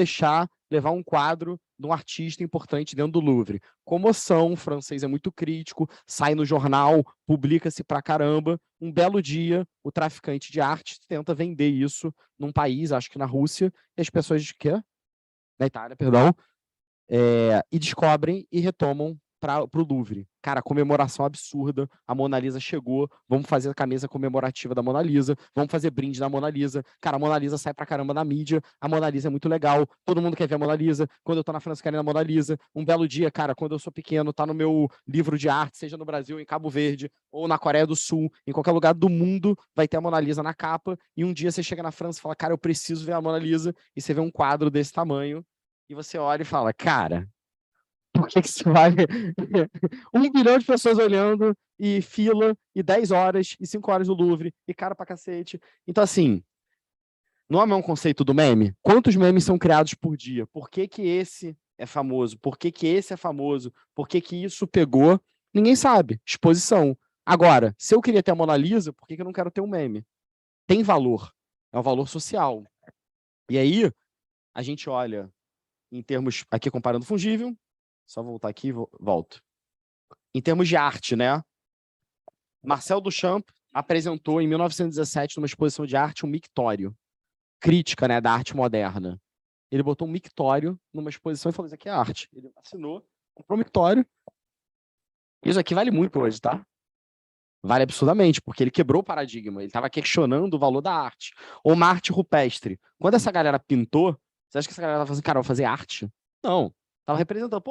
levar um quadro de um artista importante dentro do Louvre? Comoção, o francês é muito crítico, sai no jornal, publica-se pra caramba. Um belo dia, o traficante de arte tenta vender isso num país, acho que na Rússia, e as pessoas de quê? Na Itália, perdão, e descobrem e retomam para o Louvre. Cara, comemoração absurda, a Mona Lisa chegou, vamos fazer a camisa comemorativa da Mona Lisa, vamos fazer brinde da Mona Lisa. Cara, a Mona Lisa sai pra caramba na mídia, a Mona Lisa é muito legal, todo mundo quer ver a Mona Lisa, quando eu tô na França querendo a Mona Lisa, um belo dia, cara, quando eu sou pequeno, tá no meu livro de arte, seja no Brasil, em Cabo Verde, ou na Coreia do Sul, em qualquer lugar do mundo, vai ter a Mona Lisa na capa, e um dia você chega na França e fala, cara, eu preciso ver a Mona Lisa, e você vê um quadro desse tamanho, e você olha e fala, cara, por que você vai 1 bilhão de pessoas olhando, e fila, e 10 horas, e 5 horas no Louvre, e cara pra cacete. Então, assim, Não é o mesmo conceito do meme? Quantos memes são criados por dia? Por que que esse é famoso? Por que que esse é famoso? Por que que isso pegou? Ninguém sabe. Exposição. Agora, se eu queria ter a Mona Lisa, por que que eu não quero ter um meme? Tem valor. É um valor social. E aí, a gente olha em termos, aqui comparando fungível, só voltar aqui e volto. Em termos de arte, né? Marcel Duchamp apresentou em 1917, numa exposição de arte, um mictório. Crítica, né, da arte moderna. Ele botou um mictório numa exposição e falou, isso aqui é arte. Ele assinou, comprou um mictório. Isso aqui vale muito hoje, tá? Vale absurdamente, porque ele quebrou o paradigma. Ele estava questionando o valor da arte. Ou uma arte rupestre. Quando essa galera pintou, você acha que essa galera estava fazendo, cara, eu vou fazer arte? Não. Tava representando,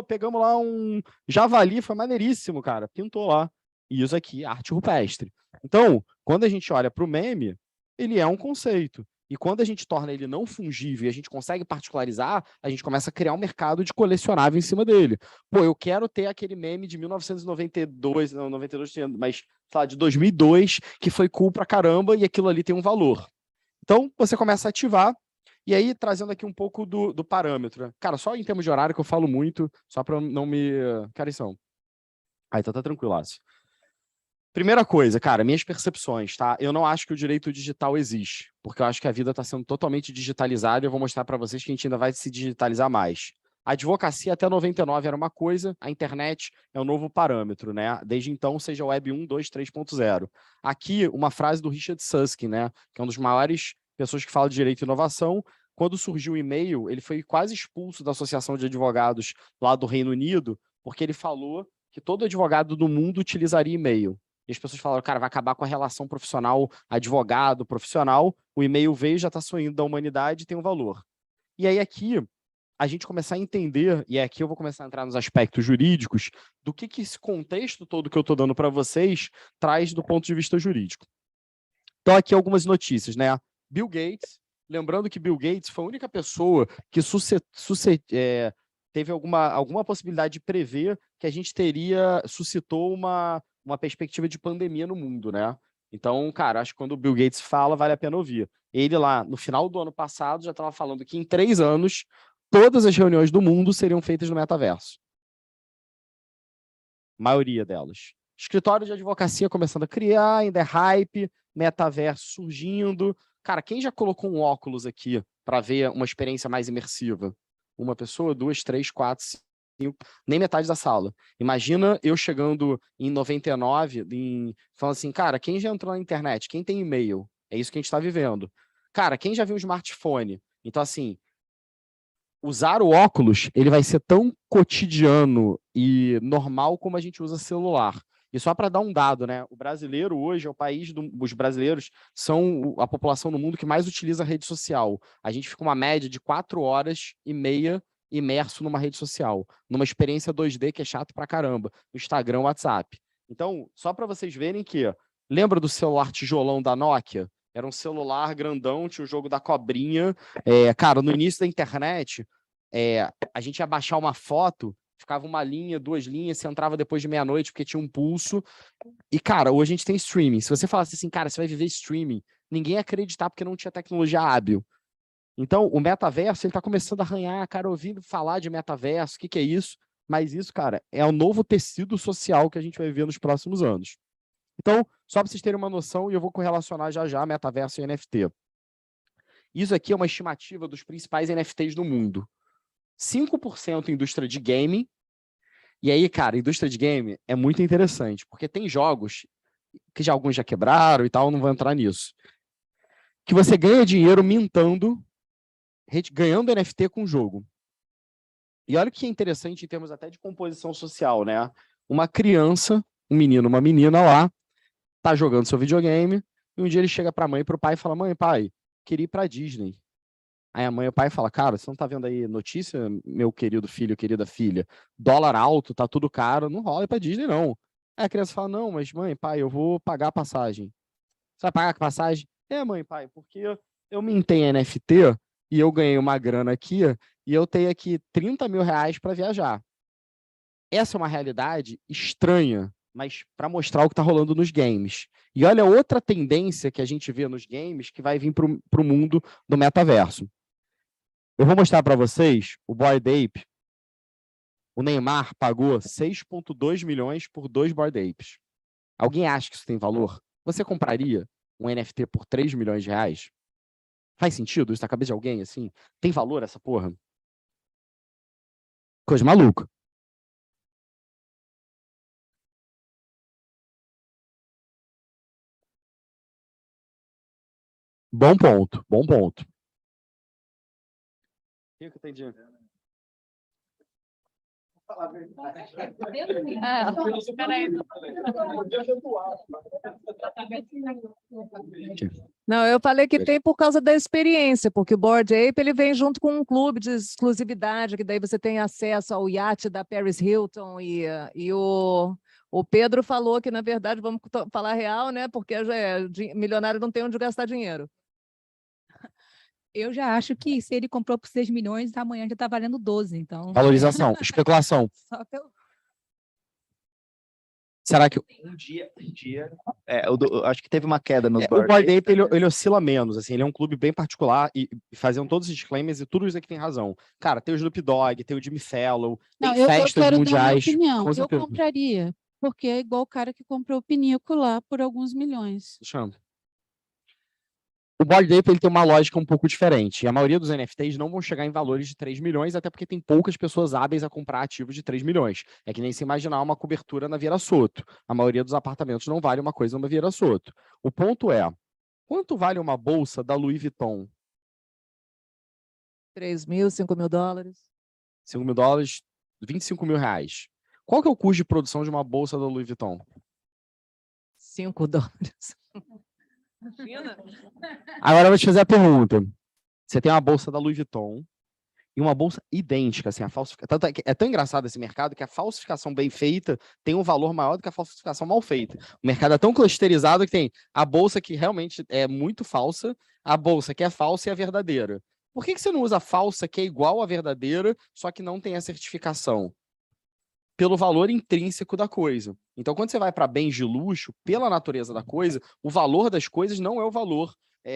pegamos lá um javali, foi maneiríssimo, cara. Pintou lá. E isso aqui, arte rupestre. Então, quando a gente olha para o meme, ele é um conceito. E quando a gente torna ele não fungível e a gente consegue particularizar, a gente começa a criar um mercado de colecionável em cima dele. Pô, eu quero ter aquele meme de 1992, não, 92, mas, sei lá, de 2002, que foi cool pra caramba e aquilo ali tem um valor. Então, você começa a ativar. E aí, trazendo aqui um pouco do parâmetro. Cara, só em termos de horário que eu falo muito, só para não me... Cara, são. Aí, tá tranquilaço. Primeira coisa, cara, minhas percepções, tá? Eu não acho que o direito digital existe, porque eu acho que a vida está sendo totalmente digitalizada e eu vou mostrar para vocês que a gente ainda vai se digitalizar mais. A advocacia até 99 era uma coisa, a internet é um novo parâmetro, né? Desde então, seja Web 1, 2, 3.0. Aqui, uma frase do Richard Susskind, né? Que é um dos maiores pessoas que falam de direito e inovação. Quando surgiu o e-mail, ele foi quase expulso da Associação de Advogados lá do Reino Unido, porque ele falou que todo advogado do mundo utilizaria e-mail. E as pessoas falaram, cara, vai acabar com a relação profissional, advogado-profissional, o e-mail veio, já está saindo da humanidade e tem um valor. E aí aqui, a gente começar a entender, e aqui eu vou começar a entrar nos aspectos jurídicos, do que esse contexto todo que eu estou dando para vocês traz do ponto de vista jurídico. Então aqui algumas notícias, né? Bill Gates, lembrando que Bill Gates foi a única pessoa que teve alguma possibilidade de prever que a gente suscitou uma perspectiva de pandemia no mundo, né? Então, cara, acho que quando o Bill Gates fala, vale a pena ouvir. Ele lá, no final do ano passado, já estava falando que em 3 anos, todas as reuniões do mundo seriam feitas no metaverso. Maioria delas. Escritório de advocacia começando a criar, ainda é hype, metaverso surgindo. Cara, quem já colocou um óculos aqui para ver uma experiência mais imersiva? Uma pessoa, 2, 3, 4, 5, nem metade da sala. Imagina eu chegando em 99, falando assim, cara, quem já entrou na internet? Quem tem e-mail? É isso que a gente está vivendo. Cara, quem já viu um smartphone? Então, assim, usar o óculos, ele vai ser tão cotidiano e normal como a gente usa celular. E só para dar um dado, né? O brasileiro hoje é o país os brasileiros são a população no mundo que mais utiliza a rede social. A gente fica uma média de 4h30 imerso numa rede social, numa experiência 2D que é chato pra caramba, no Instagram, WhatsApp. Então, só para vocês verem que, lembra do celular tijolão da Nokia? Era um celular grandão, tinha o jogo da cobrinha. Cara, no início da internet, a gente ia baixar uma foto, ficava uma linha, 2 linhas, você entrava depois de meia-noite porque tinha um pulso. E, cara, hoje a gente tem streaming. Se você falasse assim, cara, você vai viver streaming, ninguém ia acreditar porque não tinha tecnologia hábil. Então, o metaverso, ele está começando a arranhar, cara, ouvindo falar de metaverso, o que é isso? Mas isso, cara, é o novo tecido social que a gente vai ver nos próximos anos. Então, só para vocês terem uma noção, e eu vou correlacionar já metaverso e NFT. Isso aqui é uma estimativa dos principais NFTs do mundo. 5% indústria de gaming. E aí, cara, indústria de game é muito interessante, porque tem jogos que alguns já quebraram e tal, não vou entrar nisso, que você ganha dinheiro mintando, ganhando NFT com o jogo. E olha o que é interessante em termos até de composição social, né? Uma criança, um menino, uma menina lá, tá jogando seu videogame, e um dia ele chega pra mãe e pro pai e fala, mãe, pai, queria ir pra Disney. Aí a mãe e o pai falam, cara, você não tá vendo aí notícia, meu querido filho, querida filha? Dólar alto, tá tudo caro, não rola ir pra Disney, não. Aí a criança fala, não, mas mãe, pai, eu vou pagar a passagem. Você vai pagar a passagem? Mãe, pai, porque eu mintei NFT e eu ganhei uma grana aqui e eu tenho aqui 30 mil reais para viajar. Essa é uma realidade estranha mas para mostrar o que está rolando nos games. E olha outra tendência que a gente vê nos games que vai vir para o mundo do metaverso. Eu vou mostrar para vocês o Bored Ape. O Neymar pagou 6,2 milhões por 2 Bored Apes. Alguém acha que isso tem valor? Você compraria um NFT por 3 milhões de reais? Faz sentido isso na cabeça de alguém, assim? Tem valor essa porra? Coisa maluca. Bom ponto, bom ponto. O que eu entendi? Não, eu falei que tem por causa da experiência, porque o Bored Ape ele vem junto com um clube de exclusividade, que daí você tem acesso ao iate da Paris Hilton e o Pedro falou que, na verdade, vamos falar real, né? Porque milionário não tem onde gastar dinheiro. Eu já acho que se ele comprou por 6 milhões, amanhã já está valendo 12, então... Valorização, especulação. Só pelo... Será que Um dia, eu acho que teve uma queda nos o Bored Bored Ape. Ape ele oscila menos, assim, ele é um clube bem particular e fazendo todos os disclaimers e tudo isso aqui tem razão. Cara, tem o Snoop Dogg, tem o Jimmy Fallon, Não, tem eu festas quero mundiais. dar minha opinião. Com Eu certeza. compraria, porque é igual o cara que comprou o Pinico lá por alguns milhões. Chama. O Bored Ape ele tem uma lógica um pouco diferente. E a maioria dos NFTs não vão chegar em valores de 3 milhões, até porque tem poucas pessoas hábeis a comprar ativos de 3 milhões. É que nem se imaginar uma cobertura na Vieira Soto. A maioria dos apartamentos não vale uma coisa numa Vieira Soto. O ponto é, quanto vale uma bolsa da Louis Vuitton? 3 mil, 5 mil dólares. 5 mil dólares, 25 mil reais. Qual que é o custo de produção de uma bolsa da Louis Vuitton? 5 dólares. Agora eu vou te fazer a pergunta. Você tem uma bolsa da Louis Vuitton e uma bolsa idêntica, assim, a falsificação. É tão engraçado esse mercado que a falsificação bem feita tem um valor maior do que a falsificação mal feita. O mercado é tão clusterizado que tem a bolsa que realmente é muito falsa, a bolsa que é falsa e a verdadeira. Por que você não usa a falsa que é igual à verdadeira, só que não tem a certificação? Pelo valor intrínseco da coisa. Então, quando você vai para bens de luxo, pela natureza da coisa, o valor das coisas não é o valor.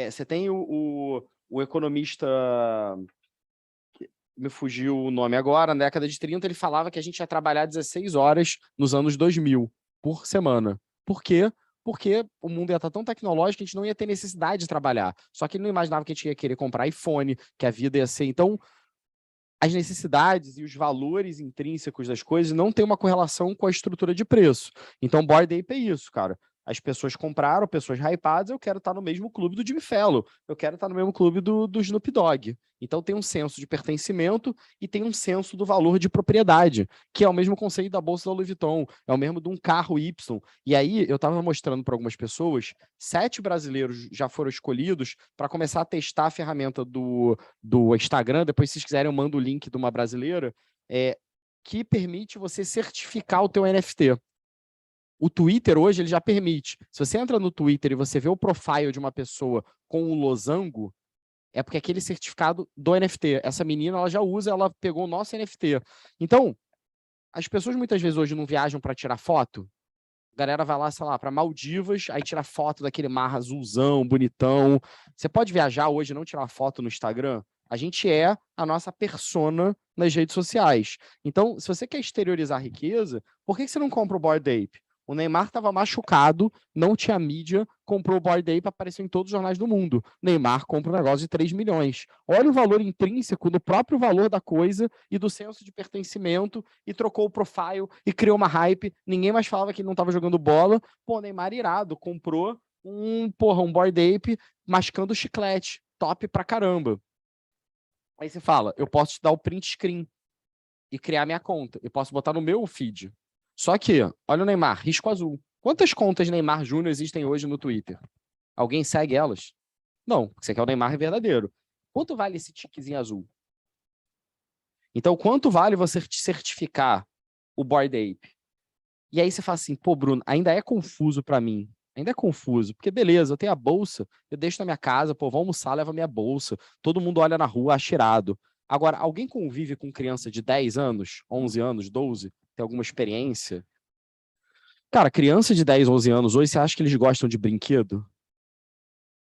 Você tem o economista, me fugiu o nome agora, na década de 30, ele falava que a gente ia trabalhar 16 horas nos anos 2000 por semana. Por quê? Porque o mundo ia estar tão tecnológico que a gente não ia ter necessidade de trabalhar. Só que ele não imaginava que a gente ia querer comprar iPhone, que a vida ia ser... Então, as necessidades e os valores intrínsecos das coisas não têm uma correlação com a estrutura de preço. Então, Bored Ape é isso, cara. As pessoas compraram, pessoas hypadas, eu quero estar no mesmo clube do Jimmy Fallon, eu quero estar no mesmo clube do Snoop Dogg. Então tem um senso de pertencimento e tem um senso do valor de propriedade, que é o mesmo conceito da bolsa da Louis Vuitton, é o mesmo de um carro Y. E aí eu estava mostrando para algumas pessoas, 7 brasileiros já foram escolhidos para começar a testar a ferramenta do Instagram, depois se vocês quiserem eu mando o link de uma brasileira, que permite você certificar o teu NFT. O Twitter hoje ele já permite. Se você entra no Twitter e você vê o profile de uma pessoa com um losango, é porque aquele certificado do NFT. Essa menina ela já usa, ela pegou o nosso NFT. Então, as pessoas muitas vezes hoje não viajam para tirar foto. A galera vai lá, sei lá, para Maldivas, aí tira foto daquele mar azulzão, bonitão. Você pode viajar hoje e não tirar foto no Instagram? A gente é a nossa persona nas redes sociais. Então, se você quer exteriorizar a riqueza, por que você não compra o Bored Ape? O Neymar estava machucado, não tinha mídia, comprou o Bored Ape, apareceu em todos os jornais do mundo. Neymar compra um negócio de 3 milhões. Olha o valor intrínseco no próprio valor da coisa e do senso de pertencimento, e trocou o profile, e criou uma hype. Ninguém mais falava que ele não estava jogando bola. Pô, Neymar irado, comprou um Bored Ape mascando chiclete. Top pra caramba. Aí você fala, eu posso te dar o print screen e criar minha conta. Eu posso botar no meu feed. Só que, olha o Neymar, risco azul. Quantas contas Neymar Júnior existem hoje no Twitter? Alguém segue elas? Não, porque você quer o Neymar verdadeiro. Quanto vale esse tiquezinho azul? Então, quanto vale você certificar o Bored Ape? E aí você fala assim, pô, Bruno, ainda é confuso para mim. Ainda é confuso, porque beleza, eu tenho a bolsa, eu deixo na minha casa, pô, vou almoçar, leva a minha bolsa. Todo mundo olha na rua, acha irado. Agora, alguém convive com criança de 10 anos, 11 anos, 12, tem alguma experiência? Cara, criança de 10, 11 anos hoje, você acha que eles gostam de brinquedo?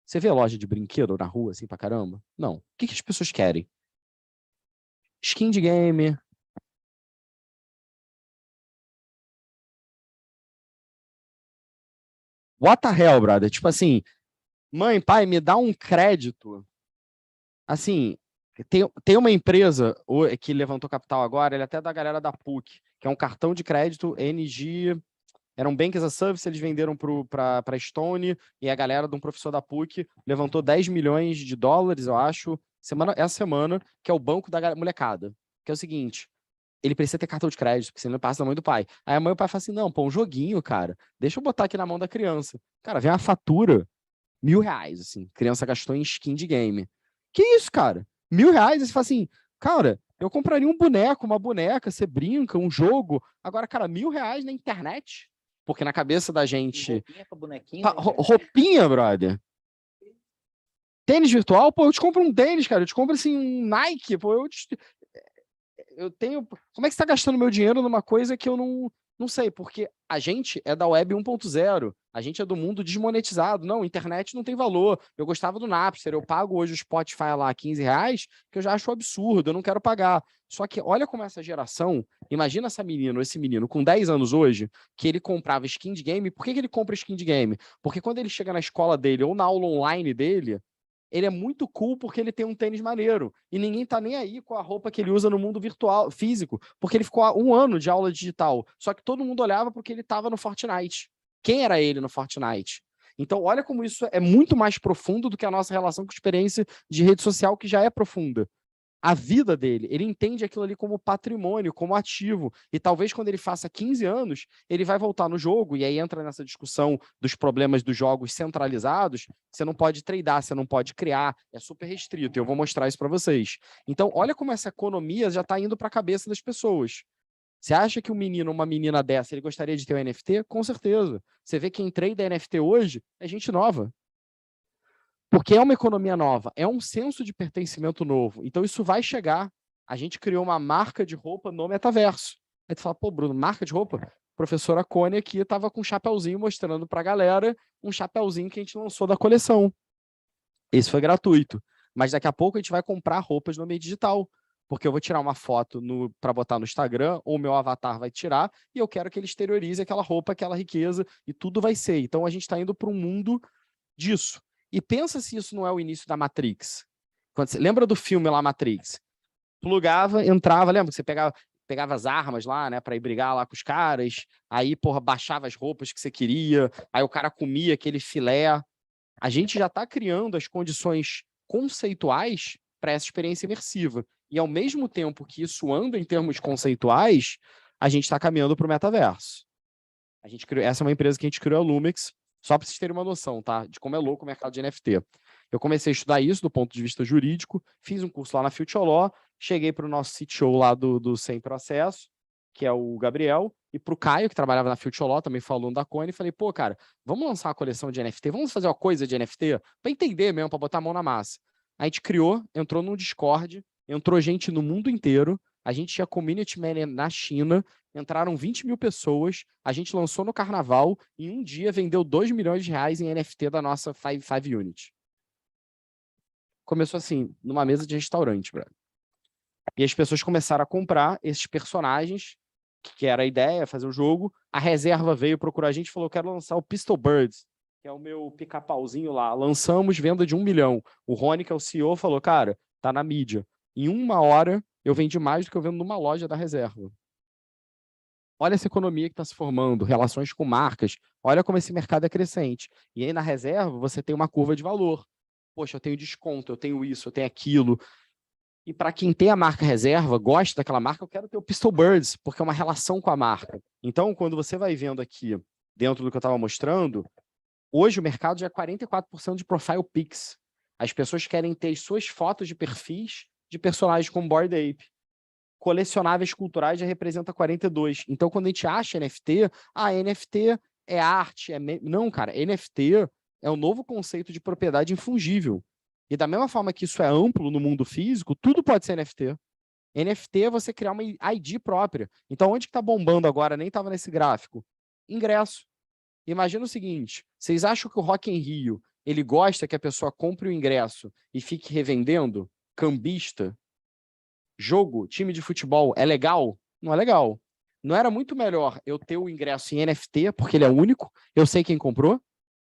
Você vê loja de brinquedo na rua, assim, pra caramba? Não. O que as pessoas querem? Skin de game. What the hell, brother? Tipo assim, mãe, pai, me dá um crédito. Assim, tem uma empresa que levantou capital agora, ele é até da galera da PUC, que é um cartão de crédito NG, era um Bank as a Service, eles venderam para a Stone, e a galera de um professor da PUC levantou 10 milhões de dólares, eu acho, essa semana, que é o banco da molecada. Que é o seguinte, ele precisa ter cartão de crédito, porque senão ele passa na mãe do pai. Aí a mãe e o pai falam assim, não, pô, um joguinho, cara, deixa eu botar aqui na mão da criança. Cara, vem uma fatura, R$ 1.000, assim, criança gastou em skin de game. Que isso, cara? R$ 1.000? Aí você fala assim, cara, eu compraria um boneco, uma boneca, você brinca, um jogo. Agora, cara, R$ 1.000 na internet? Porque na cabeça da gente... Roupinha pra bonequinho. Roupinha, brother. Tênis virtual? Pô, eu te compro um tênis, cara. Eu te compro, assim, um Nike. Pô, eu tenho... Como é que você tá gastando meu dinheiro numa coisa que eu não sei? Porque a gente é da web 1.0. A gente é do mundo desmonetizado. Não, internet não tem valor. Eu gostava do Napster. Eu pago hoje o Spotify lá R$ 15, que eu já acho absurdo. Eu não quero pagar. Só que olha como essa geração... Imagina esse menino com 10 anos hoje, que ele comprava skin de game. Por que ele compra skin de game? Porque quando ele chega na escola dele ou na aula online dele, ele é muito cool porque ele tem um tênis maneiro. E ninguém tá nem aí com a roupa que ele usa no mundo virtual, físico, porque ele ficou 1 ano de aula digital. Só que todo mundo olhava porque ele tava no Fortnite. Quem era ele no Fortnite? Então, olha como isso é muito mais profundo do que a nossa relação com a experiência de rede social, que já é profunda. A vida dele, ele entende aquilo ali como patrimônio, como ativo. E talvez quando ele faça 15 anos, ele vai voltar no jogo, e aí entra nessa discussão dos problemas dos jogos centralizados. Você não pode tradar, você não pode criar, é super restrito, e eu vou mostrar isso para vocês. Então, olha como essa economia já está indo para a cabeça das pessoas. Você acha que um menino ou uma menina dessa, ele gostaria de ter um NFT? Com certeza. Você vê quem trade NFT hoje é gente nova. Porque é uma economia nova, é um senso de pertencimento novo. Então, isso vai chegar. A gente criou uma marca de roupa no metaverso. Aí tu fala, pô, Bruno, marca de roupa? A professora Cone aqui estava com um chapéuzinho mostrando para a galera um chapéuzinho que a gente lançou da coleção. Esse foi gratuito. Mas daqui a pouco a gente vai comprar roupas no meio digital. Porque eu vou tirar uma foto para botar no Instagram, ou o meu avatar vai tirar, e eu quero que ele exteriorize aquela roupa, aquela riqueza, e tudo vai ser. Então, a gente está indo para um mundo disso. E pensa se isso não é o início da Matrix. Lembra do filme lá, Matrix? Plugava, entrava, lembra que você pegava as armas lá, né, para ir brigar lá com os caras, aí, porra, baixava as roupas que você queria, aí o cara comia aquele filé. A gente já está criando as condições conceituais para essa experiência imersiva. E ao mesmo tempo que isso anda em termos conceituais, a gente está caminhando para o metaverso. Essa é uma empresa que a gente criou, a Lumix, só para vocês terem uma noção, tá? De como é louco o mercado de NFT. Eu comecei a estudar isso do ponto de vista jurídico, fiz um curso lá na Future Law, cheguei para o nosso CTO lá do Sem Processo, que é o Gabriel, e para o Caio, que trabalhava na Future Law, também falou da Coin, e falei, pô, cara, vamos lançar uma coleção de NFT, vamos fazer uma coisa de NFT, para entender mesmo, para botar a mão na massa. A gente criou, entrou no Discord, entrou gente no mundo inteiro, a gente tinha community manager na China, entraram 20 mil pessoas, a gente lançou no Carnaval, e em um dia vendeu R$2 milhões em NFT da nossa 5 Unit. Começou assim, numa mesa de restaurante, brother. E as pessoas começaram a comprar esses personagens, que era a ideia, fazer um jogo. A reserva veio procurar a gente e falou, quero lançar o Pistol Birds, que é o meu pica-pauzinho lá. Lançamos, venda de 1 milhão. O Rony, que é o CEO, falou, cara, tá na mídia. Em 1 hora, eu vendi mais do que eu vendo numa loja da reserva. Olha essa economia que está se formando, relações com marcas. Olha como esse mercado é crescente. E aí, na reserva, você tem uma curva de valor. Poxa, eu tenho desconto, eu tenho isso, eu tenho aquilo. E para quem tem a marca reserva, gosta daquela marca, eu quero ter o Pistol Birds, porque é uma relação com a marca. Então, quando você vai vendo aqui, dentro do que eu estava mostrando, hoje o mercado já é 44% de profile pics. As pessoas querem ter suas fotos de perfis de personagens como Bored Ape. Colecionáveis culturais já representa 42%. Então, quando a gente acha NFT, NFT é arte. Não, cara, NFT é o novo conceito de propriedade infungível. E da mesma forma que isso é amplo no mundo físico, tudo pode ser NFT. NFT é você criar uma ID própria. Então, onde que está bombando agora? Nem estava nesse gráfico. ingresso. Imagina o seguinte, vocês acham que o Rock in Rio, ele gosta que a pessoa compre o ingresso e fique revendendo? Cambista? Jogo, time de futebol, é legal? Não é legal. Não era muito melhor eu ter o ingresso em NFT, porque ele é único, eu sei quem comprou,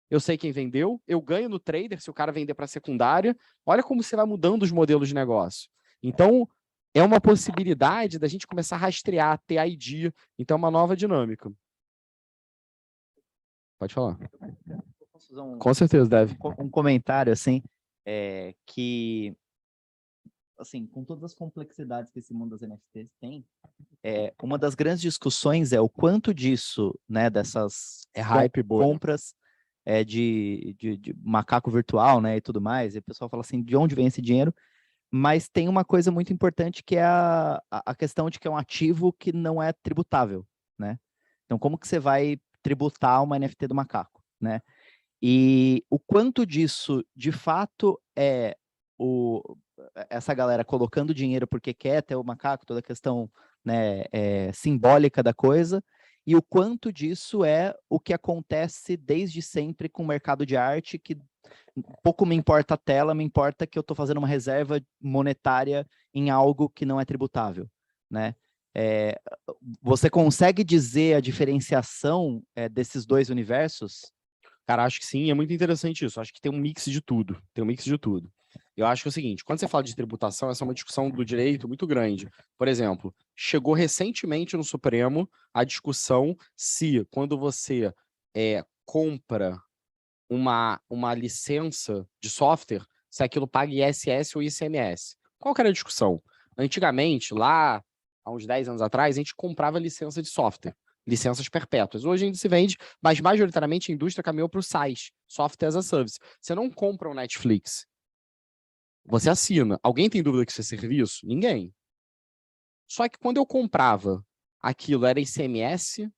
eu sei quem vendeu, eu ganho no trader se o cara vender para secundária. Olha como você vai mudando os modelos de negócio. Então, é uma possibilidade da gente começar a rastrear, ter ID. Então, é uma nova dinâmica. Pode falar. Posso fazer Com certeza, deve. um comentário, assim, que, assim, com todas as complexidades que esse mundo das NFTs tem, uma das grandes discussões é o quanto disso, né, dessas hype, bolha. compras de macaco virtual, né, e tudo mais, e o pessoal fala assim, de onde vem esse dinheiro? Mas tem uma coisa muito importante que é a questão de que é um ativo que não é tributável, né? Então, como que você vai tributar uma NFT do macaco, né? E o quanto disso, de fato, é essa galera colocando dinheiro porque quer ter o macaco, toda a questão, né, simbólica da coisa, e o quanto disso é o que acontece desde sempre com o mercado de arte, que pouco me importa a tela, me importa que eu estou fazendo uma reserva monetária em algo que não é tributável, né? Você consegue dizer a diferenciação desses dois universos? Cara, acho que sim, é muito interessante isso. Acho que tem um mix de tudo. Tem um mix de tudo. Eu acho que é o seguinte, quando você fala de tributação, essa é uma discussão do direito muito grande. Por exemplo, chegou recentemente no Supremo a discussão se, quando você compra uma licença de software, se aquilo paga ISS ou ICMS. Qual que era a discussão? Antigamente, lá, há uns 10 anos atrás, a gente comprava licença de software, licenças perpétuas. Hoje ainda se vende, mas majoritariamente a indústria caminhou para o SaaS, Software as a Service. Você não compra um Netflix, você assina. Alguém tem dúvida que isso é serviço? Ninguém. Só que quando eu comprava aquilo, era ICMS,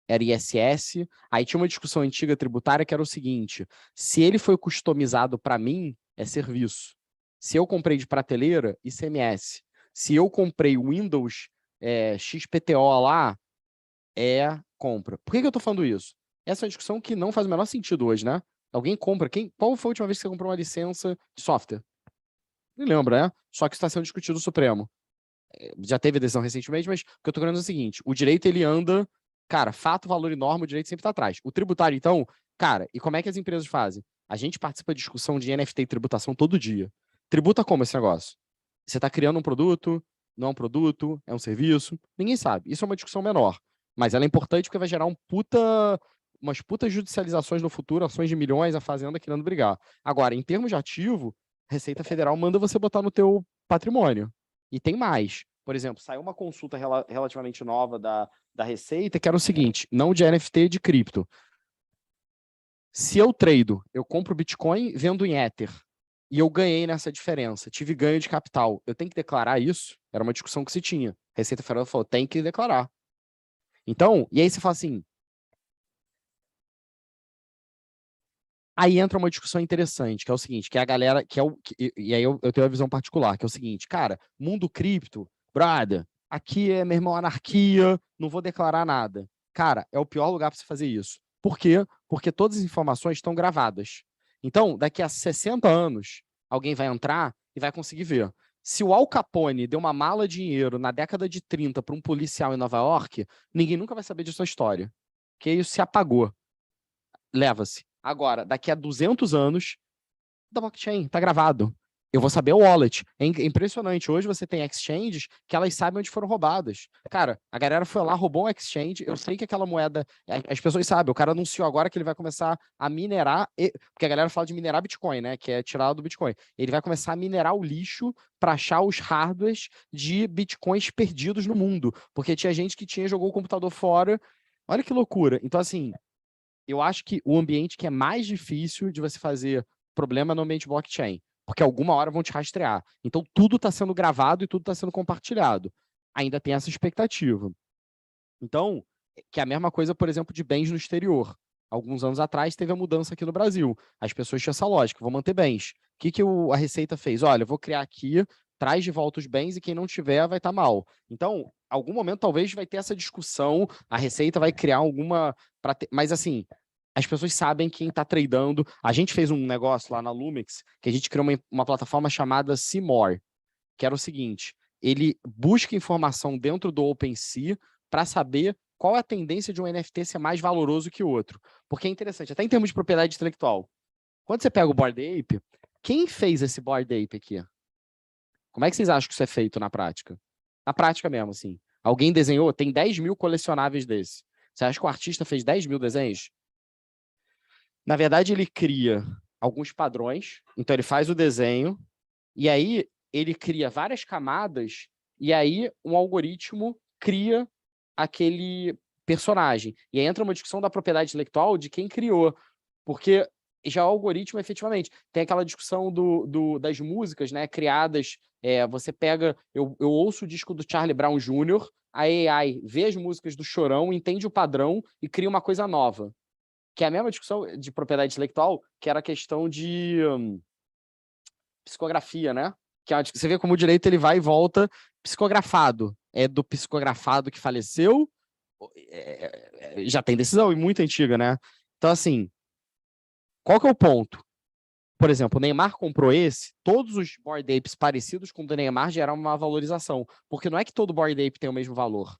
era ISS, aí tinha uma discussão antiga tributária que era o seguinte, se ele foi customizado para mim, é serviço. Se eu comprei de prateleira, ICMS. Se eu comprei Windows XPTO lá, é compra. Por que eu tô falando isso? Essa é uma discussão que não faz o menor sentido hoje, né? Alguém compra. Qual foi a última vez que você comprou uma licença de software? Não lembra, né? Só que isso está sendo discutido no Supremo. Já teve decisão recentemente, mas o que eu tô querendo é o seguinte, o direito, ele anda, cara, fato, valor e norma, o direito sempre tá atrás. O tributário, então, cara, e como é que as empresas fazem? A gente participa de discussão de NFT e tributação todo dia. Tributa como esse negócio? Você tá criando um produto, não é um produto, é um serviço? Ninguém sabe. Isso é uma discussão menor. Mas ela é importante porque vai gerar umas putas judicializações no futuro, ações de milhões, a Fazenda querendo brigar. Agora, em termos de ativo, Receita Federal manda você botar no teu patrimônio. E tem mais. Por exemplo, saiu uma consulta relativamente nova da Receita, que era o seguinte, não de NFT, de cripto. Se eu trado, eu compro Bitcoin, vendo em Ether, e eu ganhei nessa diferença, tive ganho de capital, eu tenho que declarar isso? Era uma discussão que se tinha. A Receita Federal falou, tem que declarar. Então, e aí você fala assim, aí entra uma discussão interessante, que é o seguinte, que é a galera, e aí eu tenho a visão particular, que é o seguinte, cara, mundo cripto, brother, aqui é, meu irmão, anarquia, não vou declarar nada. Cara, é o pior lugar para você fazer isso. Por quê? Porque todas as informações estão gravadas. Então, daqui a 60 anos, alguém vai entrar e vai conseguir ver. Se o Al Capone deu uma mala de dinheiro na década de 30 para um policial em Nova York, ninguém nunca vai saber de sua história. Porque isso se apagou. Leva-se. Agora, daqui a 200 anos, da blockchain, tá gravado. Eu vou saber o wallet. É impressionante. Hoje você tem exchanges que elas sabem onde foram roubadas. Cara, a galera foi lá, roubou um exchange. Eu sei que aquela moeda... As pessoas sabem. O cara anunciou agora que ele vai começar a minerar... Porque a galera fala de minerar Bitcoin, né? Que é tirado do Bitcoin. Ele vai começar a minerar o lixo para achar os hardwares de Bitcoins perdidos no mundo. Porque tinha gente que jogou o computador fora. Olha que loucura. Então, assim... Eu acho que o ambiente que é mais difícil de você fazer problema é no ambiente blockchain, porque alguma hora vão te rastrear. Então, tudo está sendo gravado e tudo está sendo compartilhado. Ainda tem essa expectativa. Então, que é a mesma coisa, por exemplo, de bens no exterior. Alguns anos atrás teve a mudança aqui no Brasil. As pessoas tinham essa lógica, vou manter bens. O que a Receita fez? Olha, eu vou criar aqui, traz de volta os bens e quem não tiver vai estar mal. Então, algum momento talvez vai ter essa discussão, a Receita vai criar alguma... Mas assim, as pessoas sabem quem está tradando. A gente fez um negócio lá na Lumix, que a gente criou uma plataforma chamada Seamore, que era o seguinte, ele busca informação dentro do OpenSea para saber qual é a tendência de um NFT ser mais valoroso que o outro. Porque é interessante, até em termos de propriedade intelectual. Quando você pega o Bored Ape, quem fez esse Bored Ape aqui? Como é que vocês acham que isso é feito na prática? Na prática mesmo, assim. Alguém desenhou? Tem 10 mil colecionáveis desse. Você acha que o artista fez 10 mil desenhos? Na verdade, ele cria alguns padrões. Então, ele faz o desenho. E aí, ele cria várias camadas. E aí, um algoritmo cria aquele personagem. E aí entra uma discussão da propriedade intelectual de quem criou. Porque já o algoritmo, efetivamente, tem aquela discussão das músicas, né, criadas. Você pega... Eu ouço o disco do Charlie Brown Jr., a AI vê as músicas do Chorão, entende o padrão e cria uma coisa nova. Que é a mesma discussão de propriedade intelectual, que era a questão de psicografia, né? Você vê como o direito ele vai e volta psicografado. É do psicografado que faleceu, já tem decisão, e muito antiga, né? Então, assim, qual que é o ponto? Por exemplo, o Neymar comprou todos os Bored Apes parecidos com o do Neymar geraram uma valorização, porque não é que todo Bored Ape tem o mesmo valor.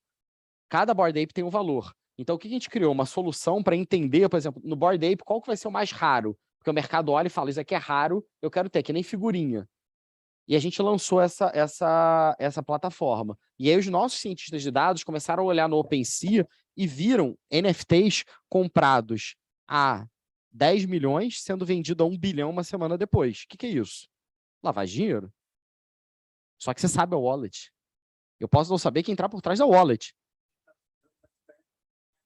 Cada Bored Ape tem um valor. Então, o que a gente criou? Uma solução para entender, por exemplo, no Bored Ape, qual que vai ser o mais raro? Porque o mercado olha e fala, isso aqui é raro, eu quero ter, que nem figurinha. E a gente lançou essa plataforma. E aí os nossos cientistas de dados começaram a olhar no OpenSea e viram NFTs comprados a 10 milhões sendo vendido a 1 bilhão uma semana depois. O que é isso? Lavagem de dinheiro. Só que você sabe a wallet. Eu posso não saber quem entrar por trás da wallet.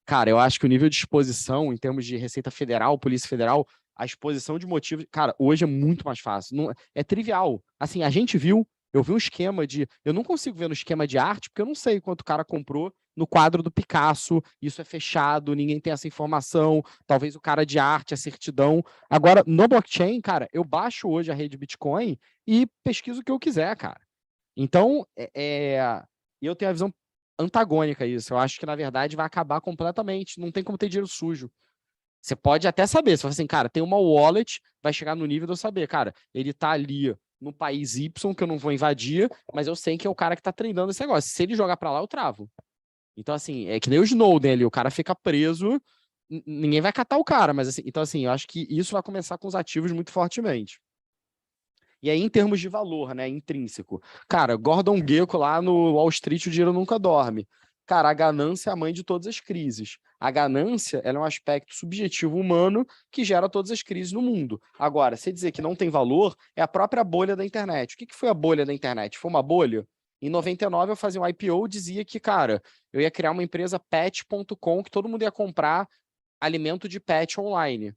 Cara, eu acho que o nível de exposição, em termos de Receita Federal, Polícia Federal, a exposição de motivos... Cara, hoje é muito mais fácil. Não, é trivial. Assim, a gente viu... Eu vi um esquema de... Eu não consigo ver no esquema de arte, porque eu não sei quanto o cara comprou no quadro do Picasso. Isso é fechado, ninguém tem essa informação. Talvez o cara de arte, a certidão. Agora, no blockchain, cara, eu baixo hoje a rede Bitcoin e pesquiso o que eu quiser, cara. Então, eu tenho a visão antagônica a isso. Eu acho que, na verdade, vai acabar completamente. Não tem como ter dinheiro sujo. Você pode até saber. Você fala assim, cara, tem uma wallet, vai chegar no nível de eu saber. Cara, ele tá ali no país Y, que eu não vou invadir, mas eu sei que é o cara que tá treinando esse negócio. Se ele jogar pra lá, eu travo. Então, assim, é que nem o Snowden ali. O cara fica preso, ninguém vai catar o cara. Mas, assim, então, assim, eu acho que isso vai começar com os ativos muito fortemente. E aí, em termos de valor, né, intrínseco. Cara, Gordon Gekko lá no Wall Street, o dinheiro nunca dorme. Cara, a ganância é a mãe de todas as crises. A ganância, ela é um aspecto subjetivo humano que gera todas as crises no mundo. Agora, você dizer que não tem valor é a própria bolha da internet. O que foi a bolha da internet? Foi uma bolha? Em 99, eu fazia um IPO e dizia que, cara, eu ia criar uma empresa pet.com que todo mundo ia comprar alimento de pet online.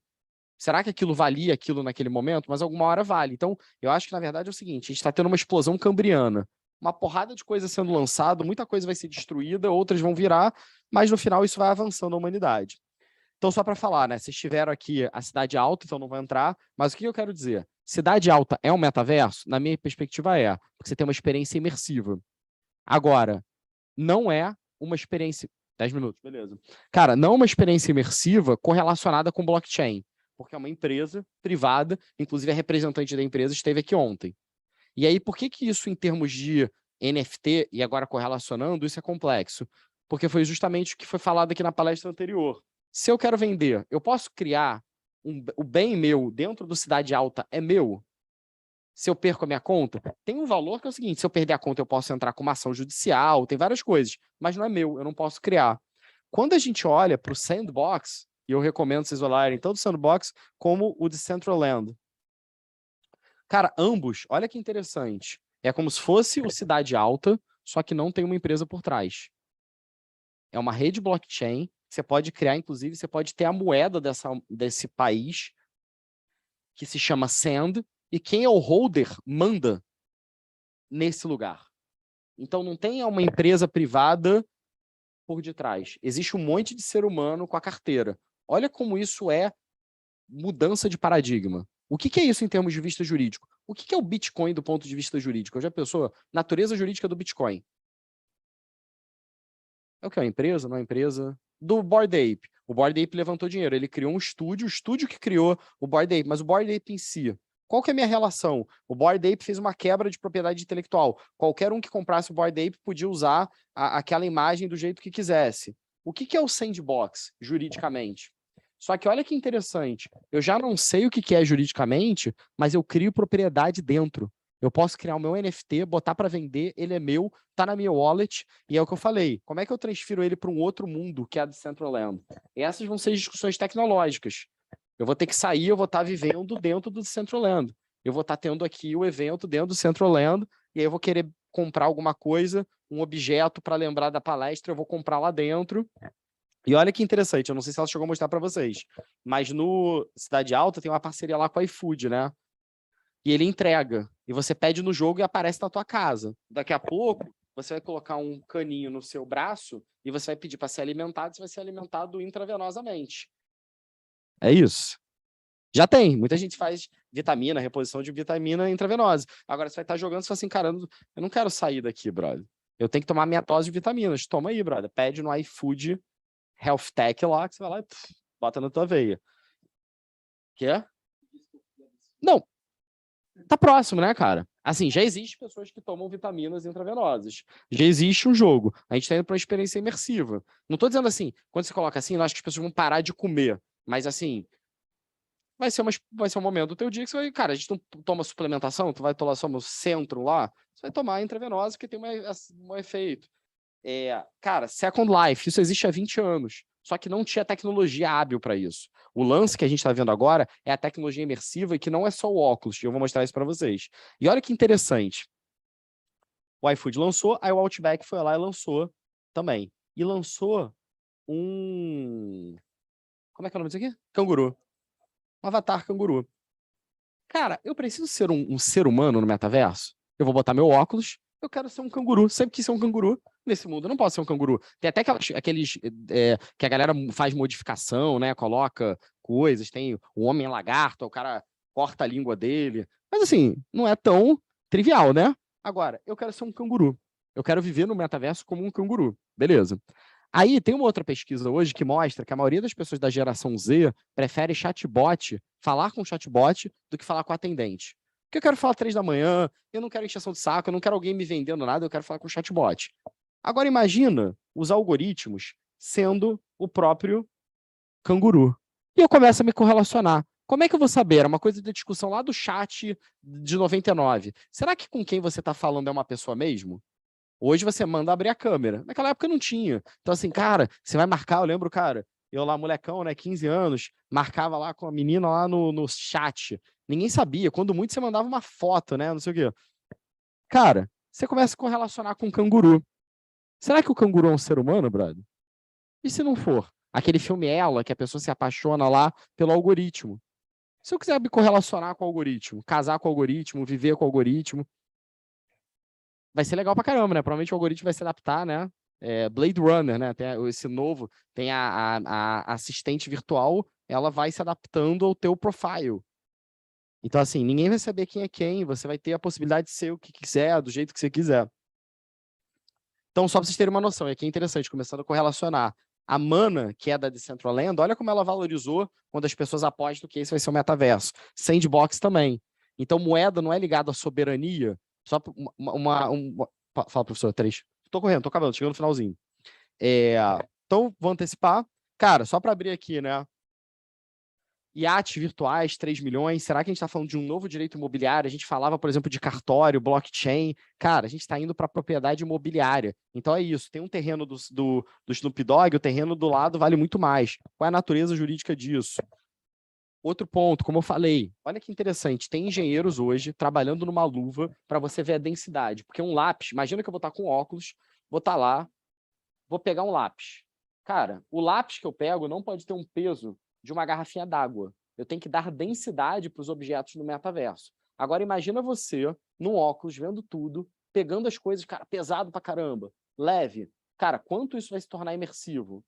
Será que aquilo valia aquilo naquele momento? Mas alguma hora vale. Então, eu acho que, na verdade, é o seguinte, a gente está tendo uma explosão cambriana. Uma porrada de coisa sendo lançada, muita coisa vai ser destruída, outras vão virar, mas no final isso vai avançando a humanidade. Então, só para falar, né? Vocês tiveram aqui a Cidade Alta, então não vai entrar, mas o que eu quero dizer? Cidade Alta é um metaverso? Na minha perspectiva é, porque você tem uma experiência imersiva. Agora, não é uma experiência... 10 minutos, beleza. Cara, não é uma experiência imersiva correlacionada com blockchain, porque é uma empresa privada, inclusive a representante da empresa esteve aqui ontem. E aí, por que isso, em termos de NFT, e agora correlacionando, isso é complexo? Porque foi justamente o que foi falado aqui na palestra anterior. Se eu quero vender, eu posso criar o bem meu dentro do Cidade Alta é meu? Se eu perco a minha conta, tem um valor que é o seguinte, se eu perder a conta eu posso entrar com uma ação judicial, tem várias coisas, mas não é meu, eu não posso criar. Quando a gente olha para o Sandbox, e eu recomendo vocês olharem tanto o Sandbox como o Decentraland. Cara, ambos, olha que interessante. É como se fosse o Cidade Alta, só que não tem uma empresa por trás. É uma rede blockchain, você pode criar, inclusive, você pode ter a moeda desse país, que se chama Sand, e quem é o holder manda nesse lugar. Então não tem uma empresa privada por detrás. Existe um monte de ser humano com a carteira. Olha como isso é mudança de paradigma. O que é isso em termos de vista jurídico? O que é o Bitcoin do ponto de vista jurídico? Eu já pensou? Natureza jurídica do Bitcoin. É o que? É uma empresa? Não é uma empresa? Do Bored Ape. O Bored Ape levantou dinheiro. Ele criou um estúdio, o estúdio que criou o Bored Ape. Mas o Bored Ape em si, qual que é a minha relação? O Bored Ape fez uma quebra de propriedade intelectual. Qualquer um que comprasse o Bored Ape podia usar aquela imagem do jeito que quisesse. O que é o sandbox, juridicamente? Só que olha que interessante. Eu já não sei o que é juridicamente, mas eu crio propriedade dentro. Eu posso criar o meu NFT, botar para vender, ele é meu, tá na minha wallet, e é o que eu falei. Como é que eu transfiro ele para um outro mundo, que é a Decentraland? Essas vão ser discussões tecnológicas. Eu vou ter que sair, eu vou estar vivendo dentro do Decentraland. Eu vou estar tendo aqui o evento dentro do Decentraland, e aí eu vou querer comprar alguma coisa, um objeto para lembrar da palestra, eu vou comprar lá dentro. E olha que interessante, eu não sei se ela chegou a mostrar para vocês, mas no Cidade Alta tem uma parceria lá com a iFood, né? E ele entrega. E você pede no jogo e aparece na tua casa. Daqui a pouco, você vai colocar um caninho no seu braço e você vai pedir para ser alimentado, você vai ser alimentado intravenosamente. É isso. Já tem. Muita gente faz vitamina, reposição de vitamina intravenosa. Agora você vai estar jogando e você fala assim, cara, eu não quero sair daqui, brother. Eu tenho que tomar minha dose de vitaminas. Toma aí, brother. Pede no iFood Health Tech lá, que você vai lá e bota na tua veia. Quê? Não. Tá próximo, né, cara? Assim, já existe pessoas que tomam vitaminas intravenosas. Já existe um jogo. A gente tá indo pra uma experiência imersiva. Não tô dizendo assim, quando você coloca assim, eu acho que as pessoas vão parar de comer. Mas assim, vai ser um momento do teu dia que você vai... Cara, a gente não toma suplementação, tu vai tomar só no centro lá, você vai tomar intravenosa que tem um efeito. Cara, Second Life, isso existe há 20 anos. Só que não tinha tecnologia hábil para isso. O lance que a gente está vendo agora é a tecnologia imersiva e que não é só o óculos. E eu vou mostrar isso para vocês. E olha que interessante. O iFood lançou, aí o Outback foi lá e lançou também. E lançou um... Como é que é o nome disso aqui? Canguru. Um avatar canguru. Cara, eu preciso ser um ser humano no metaverso? Eu vou botar meu óculos, eu quero ser um canguru. Sempre quis ser um canguru. Nesse mundo eu não posso ser um canguru. Tem até aqueles que a galera faz modificação, né? Coloca coisas, tem o homem lagarto, o cara corta a língua dele. Mas assim, não é tão trivial, né? Agora, eu quero ser um canguru. Eu quero viver no metaverso como um canguru. Beleza. Aí tem uma outra pesquisa hoje que mostra que a maioria das pessoas da geração Z prefere chatbot, falar com chatbot, do que falar com atendente. Porque eu quero falar 3 da manhã, eu não quero encheção de saco, eu não quero alguém me vendendo nada, eu quero falar com chatbot. Agora imagina os algoritmos sendo o próprio canguru. E eu começo a me correlacionar. Como é que eu vou saber? Era uma coisa de discussão lá do chat de 99. Será que com quem você está falando é uma pessoa mesmo? Hoje você manda abrir a câmera. Naquela época não tinha. Então assim, cara, você vai marcar, eu lembro, cara, eu lá, molecão, né, 15 anos, marcava lá com a menina lá no chat. Ninguém sabia. Quando muito, você mandava uma foto, né, não sei o quê. Cara, você começa a correlacionar com o canguru. Será que o canguru é um ser humano, brother? E se não for? Aquele filme Ela, que a pessoa se apaixona lá pelo algoritmo. Se eu quiser me correlacionar com o algoritmo, casar com o algoritmo, viver com o algoritmo, vai ser legal pra caramba, né? Provavelmente o algoritmo vai se adaptar, né? Blade Runner, né? Tem esse novo, tem a assistente virtual, ela vai se adaptando ao teu profile. Então, assim, ninguém vai saber quem é quem, você vai ter a possibilidade de ser o que quiser, do jeito que você quiser. Então, só para vocês terem uma noção, e aqui é interessante, começando a correlacionar. A Mana, que é da Decentraland, olha como ela valorizou quando as pessoas apostam que esse vai ser o metaverso. Sandbox também. Então, moeda não é ligada à soberania. Só Fala, professor, 3. Tô correndo, tô acabando, chegando no finalzinho. Então, vou antecipar. Cara, só para abrir aqui, né? Iates virtuais, 3 milhões. Será que a gente está falando de um novo direito imobiliário? A gente falava, por exemplo, de cartório, blockchain. Cara, a gente está indo para a propriedade imobiliária. Então é isso. Tem um terreno do Snoop Dogg, o terreno do lado vale muito mais. Qual é a natureza jurídica disso? Outro ponto, como eu falei, olha que interessante, tem engenheiros hoje trabalhando numa luva para você ver a densidade. Porque um lápis, imagina que eu vou estar com óculos, vou estar lá, vou pegar um lápis. Cara, o lápis que eu pego não pode ter um peso de uma garrafinha d'água. Eu tenho que dar densidade para os objetos no metaverso. Agora imagina você, num óculos, vendo tudo, pegando as coisas, cara, pesado pra caramba, leve. Cara, quanto isso vai se tornar imersivo?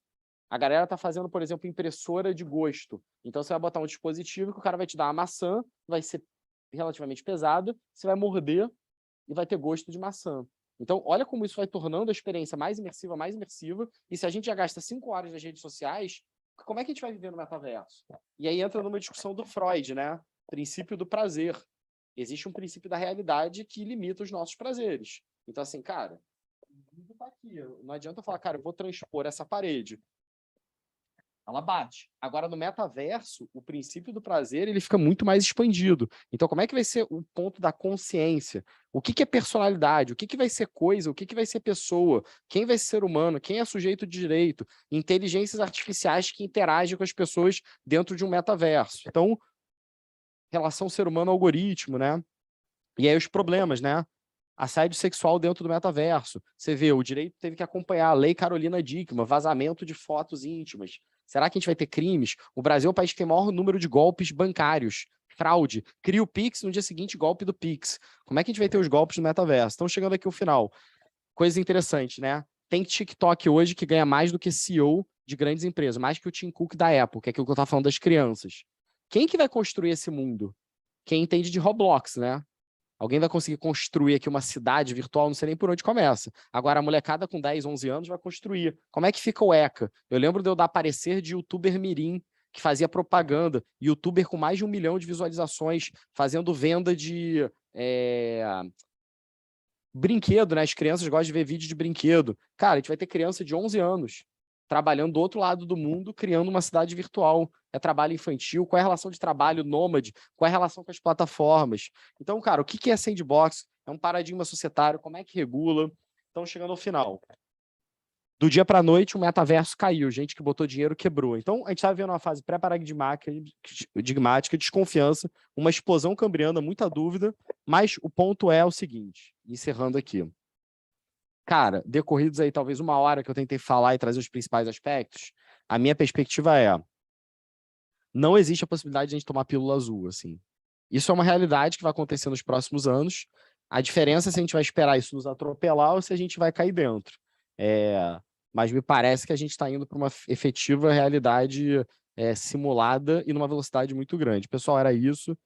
A galera tá fazendo, por exemplo, impressora de gosto. Então você vai botar um dispositivo que o cara vai te dar uma maçã, vai ser relativamente pesada, você vai morder e vai ter gosto de maçã. Então, olha como isso vai tornando a experiência mais imersiva, e se a gente já gasta 5 horas nas redes sociais, como é que a gente vai viver no metaverso? E aí entra numa discussão do Freud, né? Princípio do prazer. Existe um princípio da realidade que limita os nossos prazeres. Então, assim, cara, o mundo tá aqui. Não adianta eu falar, cara, eu vou transpor essa parede. Ela bate. Agora, no metaverso, o princípio do prazer ele fica muito mais expandido. Então, como é que vai ser o ponto da consciência? O que é personalidade? O que vai ser coisa? O que vai ser pessoa? Quem vai ser ser humano? Quem é sujeito de direito? Inteligências artificiais que interagem com as pessoas dentro de um metaverso. Então, relação ser humano-algoritmo, né? E aí os problemas, né? Assédio sexual dentro do metaverso. Você vê, o direito teve que acompanhar a Lei Carolina Dickmann, vazamento de fotos íntimas. Será que a gente vai ter crimes? O Brasil é o país que tem o maior número de golpes bancários. Fraude. Cria o Pix, no dia seguinte, golpe do Pix. Como é que a gente vai ter os golpes no metaverso? Estão chegando aqui ao final. Coisa interessante, né? Tem TikTok hoje que ganha mais do que CEO de grandes empresas, mais que o Tim Cook da Apple, que é aquilo que eu estava falando das crianças. Quem que vai construir esse mundo? Quem entende de Roblox, né? Alguém vai conseguir construir aqui uma cidade virtual, não sei nem por onde começa. Agora, a molecada com 10, 11 anos vai construir. Como é que fica o ECA? Eu lembro de eu dar parecer de youtuber mirim, que fazia propaganda. Youtuber com mais de 1 milhão de visualizações, fazendo venda de brinquedo, né? As crianças gostam de ver vídeo de brinquedo. Cara, a gente vai ter criança de 11 anos trabalhando do outro lado do mundo, criando uma cidade virtual. É trabalho infantil? Qual é a relação de trabalho nômade? Qual é a relação com as plataformas? Então, cara, o que é sandbox? É um paradigma societário? Como é que regula? Então, chegando ao final. Do dia para a noite, o metaverso caiu. Gente que botou dinheiro quebrou. Então, a gente está vivendo uma fase pré-paradigmática, desconfiança, uma explosão cambriana, muita dúvida, mas o ponto é o seguinte, encerrando aqui. Cara, decorridos aí talvez 1 hora que eu tentei falar e trazer os principais aspectos, a minha perspectiva é: não existe a possibilidade de a gente tomar pílula azul, assim. Isso é uma realidade que vai acontecer nos próximos anos. A diferença é se a gente vai esperar isso nos atropelar ou se a gente vai cair dentro. Mas me parece que a gente está indo para uma efetiva realidade simulada e numa velocidade muito grande. Pessoal, era isso.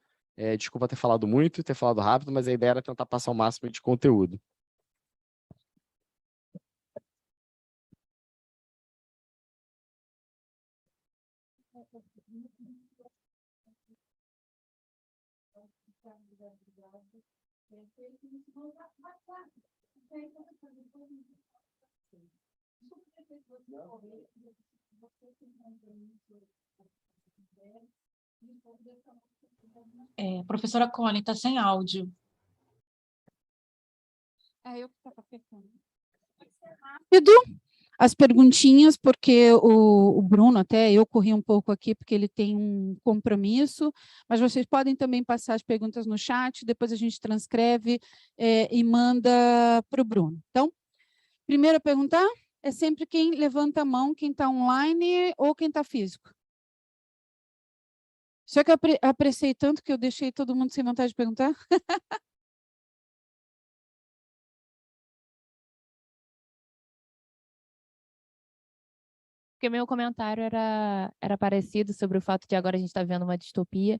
Desculpa ter falado muito, ter falado rápido, mas a ideia era tentar passar o máximo de conteúdo. Professora Connie, está sem áudio. Eu que estava pecando. Rápido, as perguntinhas, porque o Bruno, até eu corri um pouco aqui, porque ele tem um compromisso, mas vocês podem também passar as perguntas no chat, depois a gente transcreve e manda para o Bruno. Então, primeira pergunta é sempre quem levanta a mão, quem está online ou quem está físico. Só que eu apreciei tanto que eu deixei todo mundo sem vontade de perguntar. Porque meu comentário era parecido sobre o fato de agora a gente estar vendo uma distopia.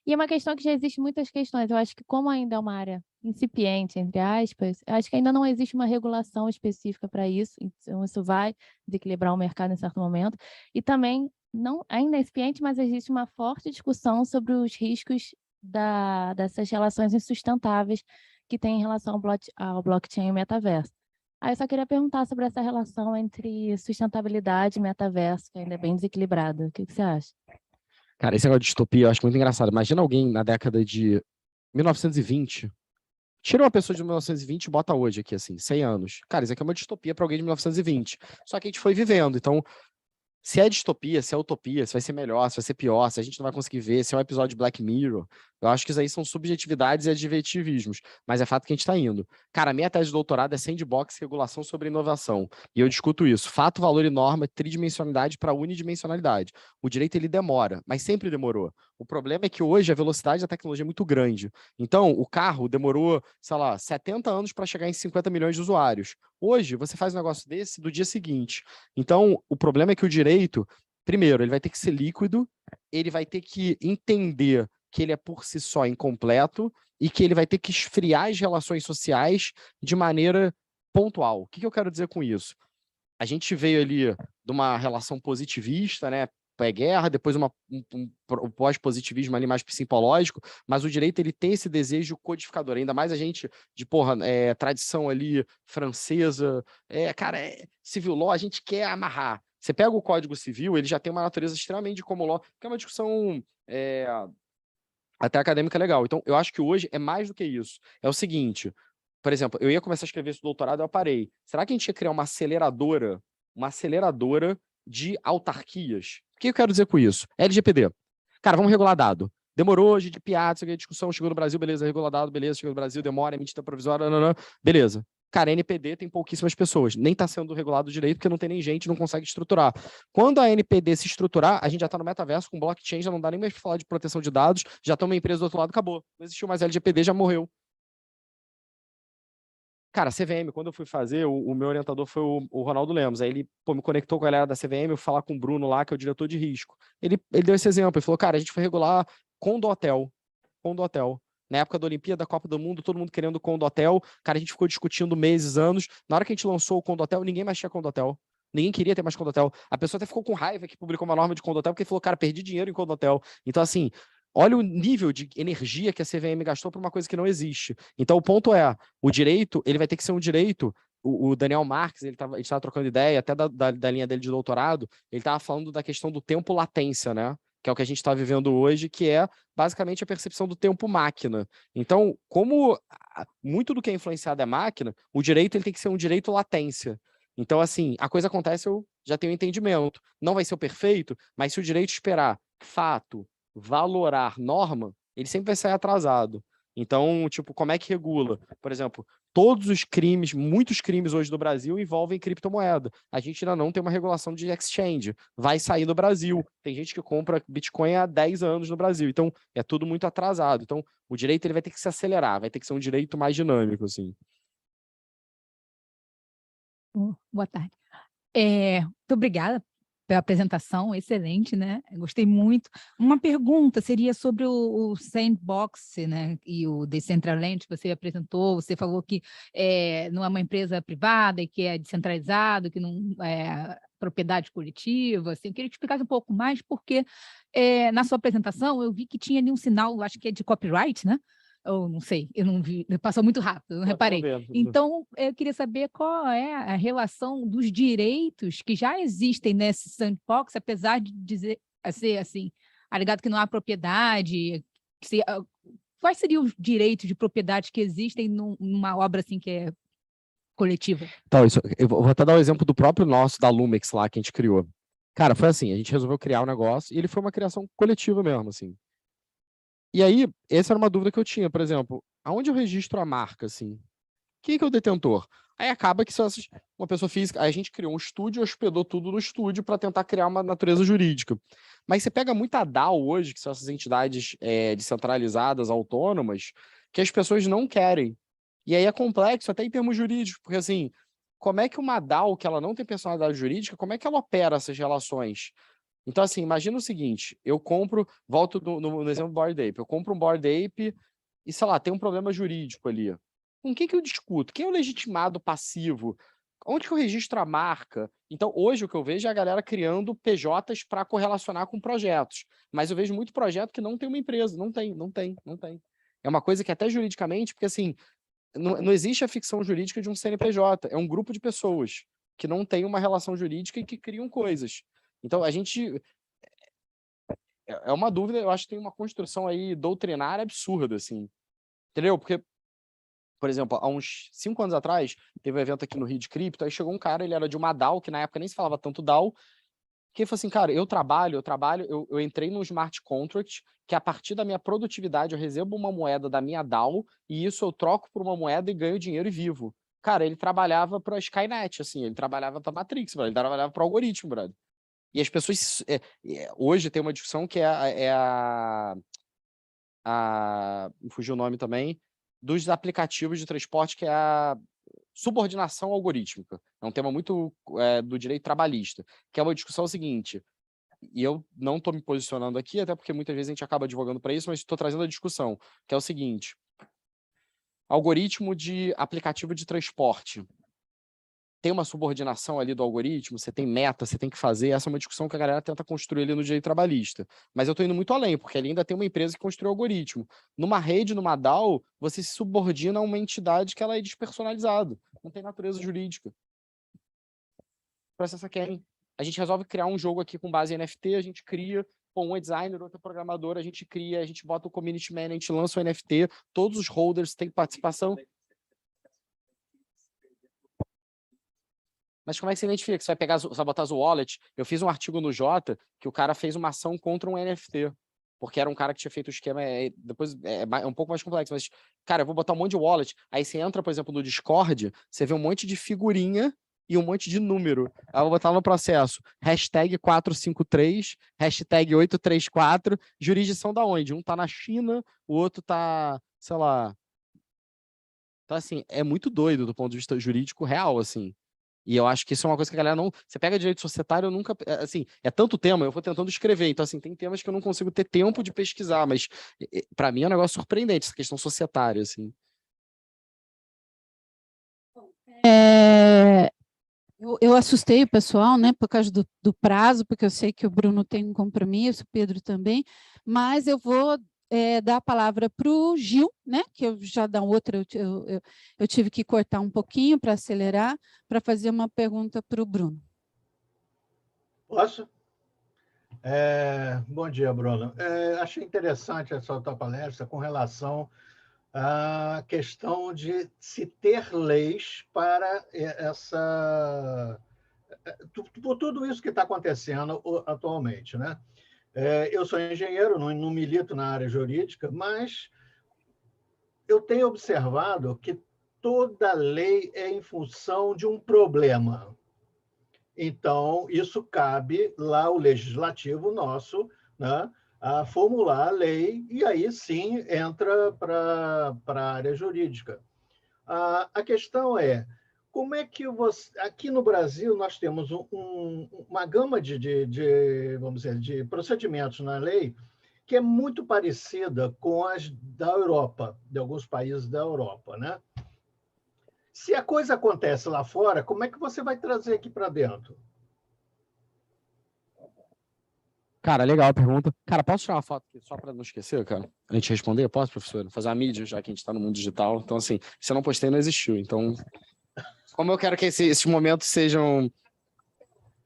E é uma questão que já existe muitas questões. Eu acho que como ainda é uma área incipiente, entre aspas, eu acho que ainda não existe uma regulação específica para isso. Então, isso vai desequilibrar o mercado em certo momento. E também, não, ainda é incipiente, mas existe uma forte discussão sobre os riscos dessas relações insustentáveis que tem em relação ao blockchain e o metaverso. Eu só queria perguntar sobre essa relação entre sustentabilidade e metaverso, que ainda é bem desequilibrada. O que você acha? Cara, esse negócio de distopia eu acho muito engraçado. Imagina alguém na década de 1920. Tira uma pessoa de 1920 e bota hoje aqui, assim, 100 anos. Cara, isso aqui é uma distopia para alguém de 1920. Só que a gente foi vivendo. Então, se é distopia, se é utopia, se vai ser melhor, se vai ser pior, se a gente não vai conseguir ver, se é um episódio de Black Mirror, eu acho que isso aí são subjetividades e adjetivismos, mas é fato que a gente está indo. Cara, a minha tese de doutorado é sandbox, regulação sobre inovação, e eu discuto isso. Fato, valor e norma, tridimensionalidade para unidimensionalidade. O direito, ele demora, mas sempre demorou. O problema é que hoje a velocidade da tecnologia é muito grande. Então, o carro demorou, sei lá, 70 anos para chegar em 50 milhões de usuários. Hoje, você faz um negócio desse do dia seguinte. Então, o problema é que o direito, primeiro, ele vai ter que ser líquido, ele vai ter que entender que ele é por si só incompleto e que ele vai ter que esfriar as relações sociais de maneira pontual. O que eu quero dizer com isso? A gente veio ali de uma relação positivista, né? Pré-guerra, depois um pós-positivismo ali mais psicológico, mas o direito ele tem esse desejo codificador, ainda mais a gente de, tradição ali francesa, civil law, a gente quer amarrar. Você pega o Código Civil, ele já tem uma natureza extremamente de common law, que é uma discussão até acadêmica legal. Então, eu acho que hoje é mais do que isso. É o seguinte, por exemplo, eu ia começar a escrever esse doutorado, eu parei. Será que a gente ia criar uma aceleradora de autarquias? O que eu quero dizer com isso? LGPD. Cara, vamos regular dado. Demorou, GDPR, discussão, chegou no Brasil, beleza, regula dado, beleza, chegou no Brasil, demora, é medida provisória, beleza. Cara, NPD tem pouquíssimas pessoas, nem está sendo regulado direito, porque não tem nem gente, não consegue estruturar. Quando a NPD se estruturar, a gente já está no metaverso, com blockchain, já não dá nem mais para falar de proteção de dados, já tem uma empresa do outro lado, acabou. Não existiu mais LGPD, já morreu. Cara, CVM, quando eu fui fazer, o meu orientador foi o Ronaldo Lemos. Aí ele me conectou com a galera da CVM, eu fui falar com o Bruno lá, que é o diretor de risco. Ele deu esse exemplo, ele falou, cara, a gente foi regular condo-hotel. Na época da Olimpíada, da Copa do Mundo, todo mundo querendo condo-hotel. Cara, a gente ficou discutindo meses, anos. Na hora que a gente lançou o condo-hotel, ninguém mais tinha condo-hotel. Ninguém queria ter mais condo-hotel. A pessoa até ficou com raiva que publicou uma norma de condo-hotel, porque falou, cara, perdi dinheiro em condo-hotel. Então, assim, olha o nível de energia que a CVM gastou para uma coisa que não existe. Então, o ponto é, o direito, ele vai ter que ser um direito. O Daniel Marques, a gente estava trocando ideia, até da linha dele de doutorado, ele estava falando da questão do tempo latência, né? Que é o que a gente está vivendo hoje, que é basicamente a percepção do tempo máquina. Então, como muito do que é influenciado é máquina, o direito ele tem que ser um direito latência. Então, assim, a coisa acontece, eu já tenho entendimento. Não vai ser o perfeito, mas se o direito esperar fato, valorar norma, ele sempre vai sair atrasado. Então, tipo, como é que regula? Por exemplo, todos os crimes, muitos crimes hoje do Brasil envolvem criptomoeda. A gente ainda não tem uma regulação de exchange. Vai sair no Brasil. Tem gente que compra Bitcoin há 10 anos no Brasil. Então, é tudo muito atrasado. Então, o direito ele vai ter que se acelerar, vai ter que ser um direito mais dinâmico, assim. Boa tarde. Muito obrigada pela apresentação, excelente, né? Gostei muito. Uma pergunta seria sobre o Sandbox, né? E o Decentraland que você apresentou. Você falou que não é uma empresa privada e que é descentralizado, que não é propriedade coletiva. Assim, eu queria que explicasse um pouco mais, porque na sua apresentação eu vi que tinha ali um sinal, acho que é de copyright, né? Ou não sei, eu não vi, passou muito rápido, não reparei. Então, eu queria saber qual é a relação dos direitos que já existem nesse sandbox, apesar de dizer ser assim, alegado que não há propriedade, quais seriam os direitos de propriedade que existem numa obra assim que é coletiva? Então, eu vou até dar o exemplo do próprio nosso, da Lumex lá, que a gente criou. Cara, foi assim, a gente resolveu criar um negócio e ele foi uma criação coletiva mesmo, assim. E aí, essa era uma dúvida que eu tinha, por exemplo, aonde eu registro a marca, assim? Quem que é o detentor? Aí acaba que uma pessoa física, aí a gente criou um estúdio, hospedou tudo no estúdio para tentar criar uma natureza jurídica. Mas você pega muita DAO hoje, que são essas entidades descentralizadas, autônomas, que as pessoas não querem. E aí é complexo até em termos jurídicos, porque assim, como é que uma DAO, que ela não tem personalidade jurídica, como é que ela opera essas relações? Então, assim, imagina o seguinte, eu compro, volto no exemplo do Bored Ape, eu compro um Bored Ape e, sei lá, tem um problema jurídico ali. Com quem que eu discuto? Quem é o legitimado passivo? Onde que eu registro a marca? Então, hoje o que eu vejo é a galera criando PJs para correlacionar com projetos. Mas eu vejo muito projeto que não tem uma empresa. Não tem. É uma coisa que até juridicamente, porque assim, não existe a ficção jurídica de um CNPJ. É um grupo de pessoas que não tem uma relação jurídica e que criam coisas. Então, a gente... É uma dúvida, eu acho que tem uma construção aí doutrinária absurda, assim. Entendeu? Porque, por exemplo, há uns 5 anos atrás, teve um evento aqui no Rio de Cripto, aí chegou um cara, ele era de uma DAO, que na época nem se falava tanto DAO, que ele falou assim, cara, eu entrei no smart contract, que a partir da minha produtividade eu recebo uma moeda da minha DAO, e isso eu troco por uma moeda e ganho dinheiro e vivo. Cara, ele trabalhava para a Skynet, assim, ele trabalhava para Matrix, ele trabalhava para o algoritmo, brother. E as pessoas... hoje tem uma discussão que me fugiu o nome também, dos aplicativos de transporte, que é a subordinação algorítmica. É um tema muito do direito trabalhista, que é uma discussão seguinte, e eu não estou me posicionando aqui, até porque muitas vezes a gente acaba advogando para isso, mas estou trazendo a discussão, que é o seguinte, algoritmo de aplicativo de transporte. tem uma subordinação ali do algoritmo, você tem meta, você tem que fazer, essa é uma discussão que a galera tenta construir ali no direito trabalhista. Mas eu estou indo muito além, porque ali ainda tem uma empresa que construiu o algoritmo. Numa rede, numa DAO, você se subordina a uma entidade que ela é despersonalizada, não tem natureza jurídica. Processa quem? A gente resolve criar um jogo aqui com base em NFT, a gente cria, um é designer, outro é programador, a gente cria, a gente bota o community manager, a gente lança o NFT, todos os holders têm participação. Mas como é que você identifica? Que você vai pegar, você vai botar as wallet? Eu fiz um artigo no Jota que o cara fez uma ação contra um NFT, porque era um cara que tinha feito o esquema, depois é um pouco mais complexo, mas, cara, eu vou botar um monte de wallet, aí você entra, por exemplo, no Discord, você vê um monte de figurinha e um monte de número. Aí eu vou botar no processo, hashtag 453, hashtag 834, jurisdição da onde? Um tá na China, o outro tá, sei lá... Então, assim, é muito doido do ponto de vista jurídico real, assim. E eu acho que isso é uma coisa que a galera não... Você pega direito societário, eu nunca... Assim, é tanto tema, eu vou tentando escrever. Então, assim, tem temas que eu não consigo ter tempo de pesquisar, mas para mim é um negócio surpreendente, essa questão societária, assim. Eu assustei o pessoal, né, por causa do prazo, porque eu sei que o Bruno tem um compromisso, o Pedro também, mas eu vou dar a palavra para o Gil, né, que eu já dá outra, eu tive que cortar um pouquinho para acelerar, para fazer uma pergunta para o Bruno. Posso? Bom dia, Bruno. Achei interessante essa tua palestra com relação à questão de se ter leis para por tudo isso que está acontecendo atualmente, né? Eu sou engenheiro, não milito na área jurídica, mas eu tenho observado que toda lei é em função de um problema. Então, isso cabe lá ao legislativo nosso, né, a formular a lei, e aí sim entra para a área jurídica. A questão é, como é que aqui no Brasil nós temos uma gama vamos dizer, de procedimentos na lei que é muito parecida com as da Europa, de alguns países da Europa, né? Se a coisa acontece lá fora, como é que você vai trazer aqui para dentro? Cara, legal a pergunta. Cara, posso tirar uma foto aqui só para não esquecer, cara? A gente responder? Posso, professor? Fazer uma mídia, já que a gente está no mundo digital. Então, assim, se eu não postei, não existiu. Então, como eu quero que esses momentos sejam...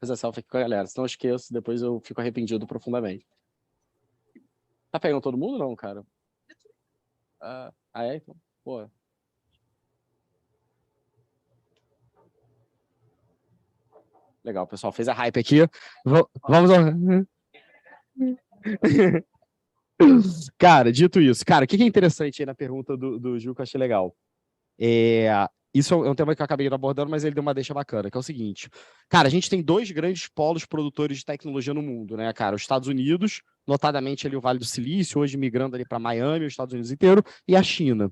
Fazer selfie aqui com a galera. Se não eu esqueço, depois eu fico arrependido profundamente. Tá pegando todo mundo, não, cara? É? Então, pô... Legal, pessoal. Fez a hype aqui. Vamos... Cara, dito isso, cara, o que é interessante aí na pergunta do Gil que eu achei legal? Isso é um tema que eu acabei abordando, mas ele deu uma deixa bacana, que é o seguinte. Cara, a gente tem dois grandes polos produtores de tecnologia no mundo, né, cara? Os Estados Unidos, notadamente ali o Vale do Silício, hoje migrando ali para Miami, os Estados Unidos inteiro, e a China.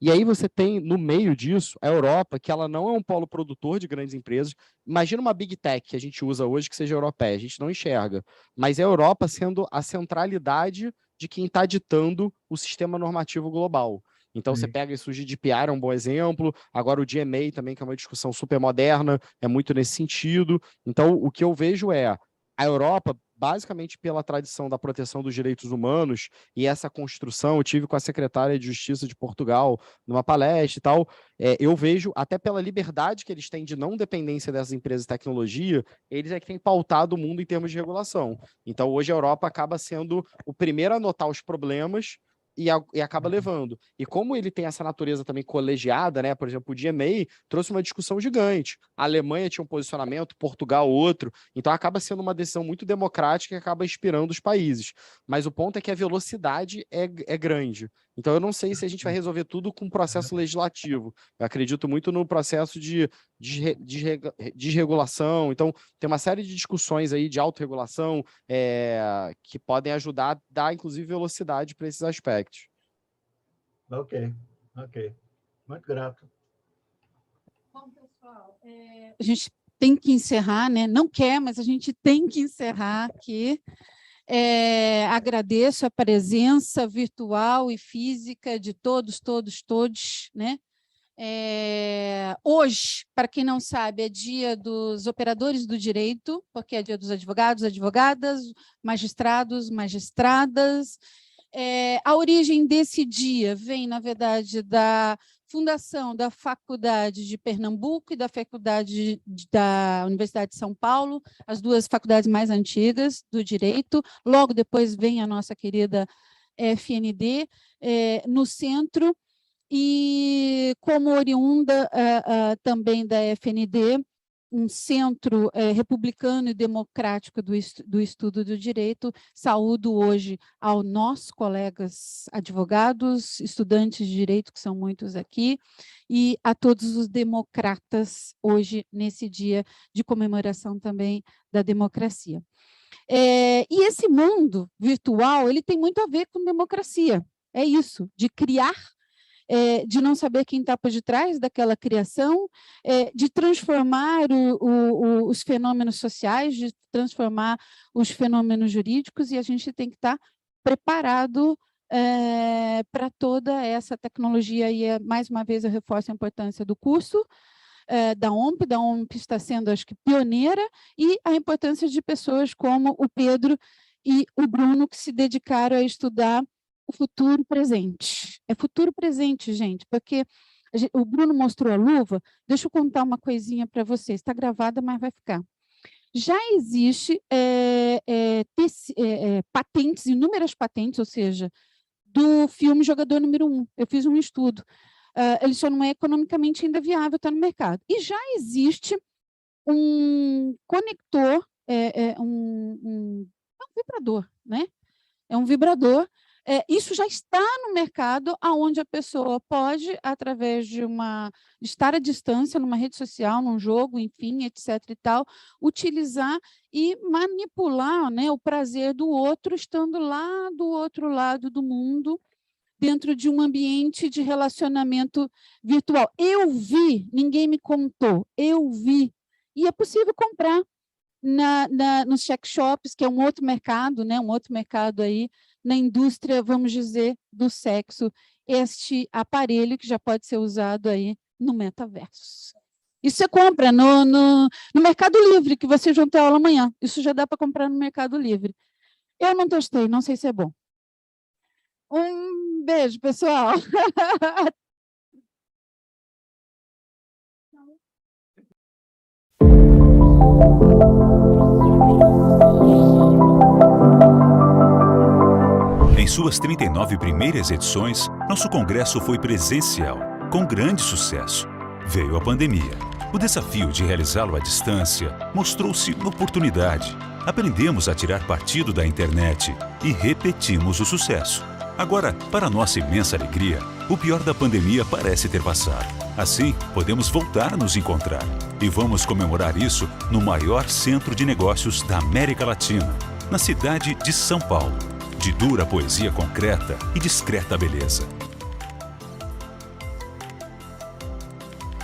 E aí você tem, no meio disso, a Europa, que ela não é um polo produtor de grandes empresas. Imagina uma Big Tech que a gente usa hoje que seja europeia, a gente não enxerga. Mas é a Europa sendo a centralidade de quem está ditando o sistema normativo global. Então, você pega isso, o GDPR é um bom exemplo, agora o DMA também, que é uma discussão super moderna, é muito nesse sentido. Então, o que eu vejo é a Europa, basicamente pela tradição da proteção dos direitos humanos e essa construção, eu tive com a secretária de Justiça de Portugal numa palestra e tal, eu vejo, até pela liberdade que eles têm de não dependência dessas empresas de tecnologia, eles é que têm pautado o mundo em termos de regulação. Então, hoje a Europa acaba sendo o primeiro a notar os problemas e acaba levando. E como ele tem essa natureza também colegiada, né? Por exemplo, o DMA trouxe uma discussão gigante. A Alemanha tinha um posicionamento, Portugal outro. Então acaba sendo uma decisão muito democrática e acaba inspirando os países. Mas o ponto é que a velocidade é grande. Então eu não sei se a gente vai resolver tudo com processo legislativo. Eu acredito muito no processo de desregulação. Então tem uma série de discussões aí de autorregulação que podem ajudar a dar, inclusive, velocidade para esses aspectos. Ok. Muito grato. Bom, pessoal, a gente tem que encerrar, né? Não quer, mas a gente tem que encerrar aqui. Agradeço a presença virtual e física de todos, né? Hoje, para quem não sabe, é dia dos operadores do direito, porque é dia dos advogados, advogadas, magistrados, magistradas. A origem desse dia vem, na verdade, da fundação da Faculdade de Pernambuco e da Faculdade da Universidade de São Paulo, as duas faculdades mais antigas do direito. Logo depois vem a nossa querida FND, no centro. E como oriunda também da FND, um centro republicano e democrático do estudo do direito, saúdo hoje aos nossos colegas advogados, estudantes de direito, que são muitos aqui, e a todos os democratas hoje, nesse dia de comemoração também da democracia. E esse mundo virtual, ele tem muito a ver com democracia, é isso, de criar, de não saber quem está por detrás daquela criação, de transformar os fenômenos sociais, de transformar os fenômenos jurídicos, e a gente tem que estar preparado para toda essa tecnologia. E, mais uma vez, eu reforço a importância do curso da OMP. Da OMP está sendo, acho que, pioneira, e a importância de pessoas como o Pedro e o Bruno, que se dedicaram a estudar o futuro presente. É futuro presente, gente, porque o Bruno mostrou a luva. Deixa eu contar uma coisinha para vocês. Está gravada, mas vai ficar. Já existe patentes, inúmeras patentes, ou seja, do filme Jogador Número 1. Eu fiz um estudo. Ele só não é economicamente ainda viável, está no mercado. E já existe um conector, um vibrador, né? É um vibrador. Isso já está no mercado, onde a pessoa pode, através de estar à distância, numa rede social, num jogo, enfim, etc. e tal, utilizar e manipular, né, o prazer do outro, estando lá do outro lado do mundo, dentro de um ambiente de relacionamento virtual. Eu vi, ninguém me contou, eu vi. E é possível comprar nos sex shops, que é um outro mercado, né, um outro mercado aí, na indústria, vamos dizer, do sexo, este aparelho que já pode ser usado aí no metaverso. Isso você compra no Mercado Livre, que vocês vão ter aula amanhã. Isso já dá para comprar no Mercado Livre. Eu não testei, não sei se é bom. Um beijo, pessoal. Em suas 39 primeiras edições, nosso congresso foi presencial, com grande sucesso. Veio a pandemia. O desafio de realizá-lo à distância mostrou-se uma oportunidade. Aprendemos a tirar partido da internet e repetimos o sucesso. Agora, para nossa imensa alegria, o pior da pandemia parece ter passado. Assim, podemos voltar a nos encontrar. E vamos comemorar isso no maior centro de negócios da América Latina, na cidade de São Paulo. De dura poesia concreta e discreta beleza.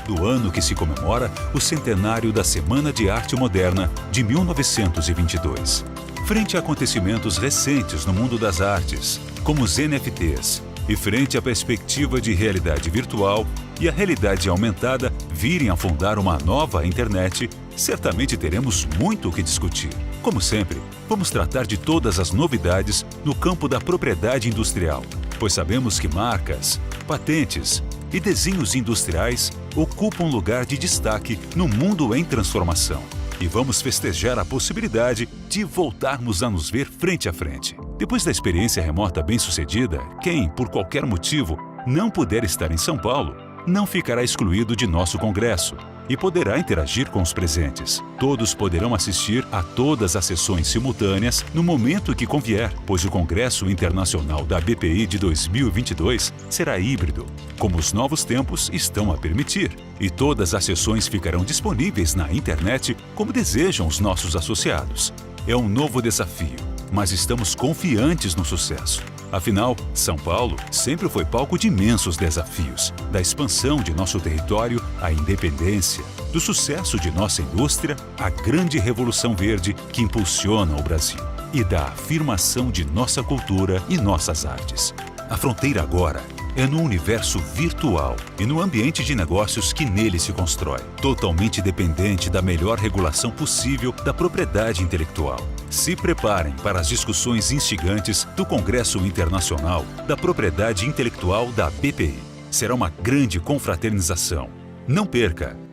Do ano que se comemora o centenário da Semana de Arte Moderna de 1922. Frente a acontecimentos recentes no mundo das artes, como os NFTs, e frente à perspectiva de realidade virtual e a realidade aumentada virem a fundar uma nova internet, certamente teremos muito o que discutir. Como sempre, vamos tratar de todas as novidades no campo da propriedade industrial, pois sabemos que marcas, patentes e desenhos industriais ocupam um lugar de destaque no mundo em transformação. E vamos festejar a possibilidade de voltarmos a nos ver frente a frente. Depois da experiência remota bem-sucedida, quem, por qualquer motivo, não puder estar em São Paulo, não ficará excluído de nosso congresso e poderá interagir com os presentes. Todos poderão assistir a todas as sessões simultâneas no momento que convier, pois o Congresso Internacional da BPI de 2022 será híbrido, como os novos tempos estão a permitir. E todas as sessões ficarão disponíveis na internet como desejam os nossos associados. É um novo desafio, mas estamos confiantes no sucesso. Afinal, São Paulo sempre foi palco de imensos desafios, da expansão de nosso território à independência, do sucesso de nossa indústria à grande revolução verde que impulsiona o Brasil e da afirmação de nossa cultura e nossas artes. A fronteira agora é no universo virtual e no ambiente de negócios que nele se constrói, totalmente dependente da melhor regulação possível da propriedade intelectual. Se preparem para as discussões instigantes do Congresso Internacional da Propriedade Intelectual da BPI. Será uma grande confraternização. Não perca!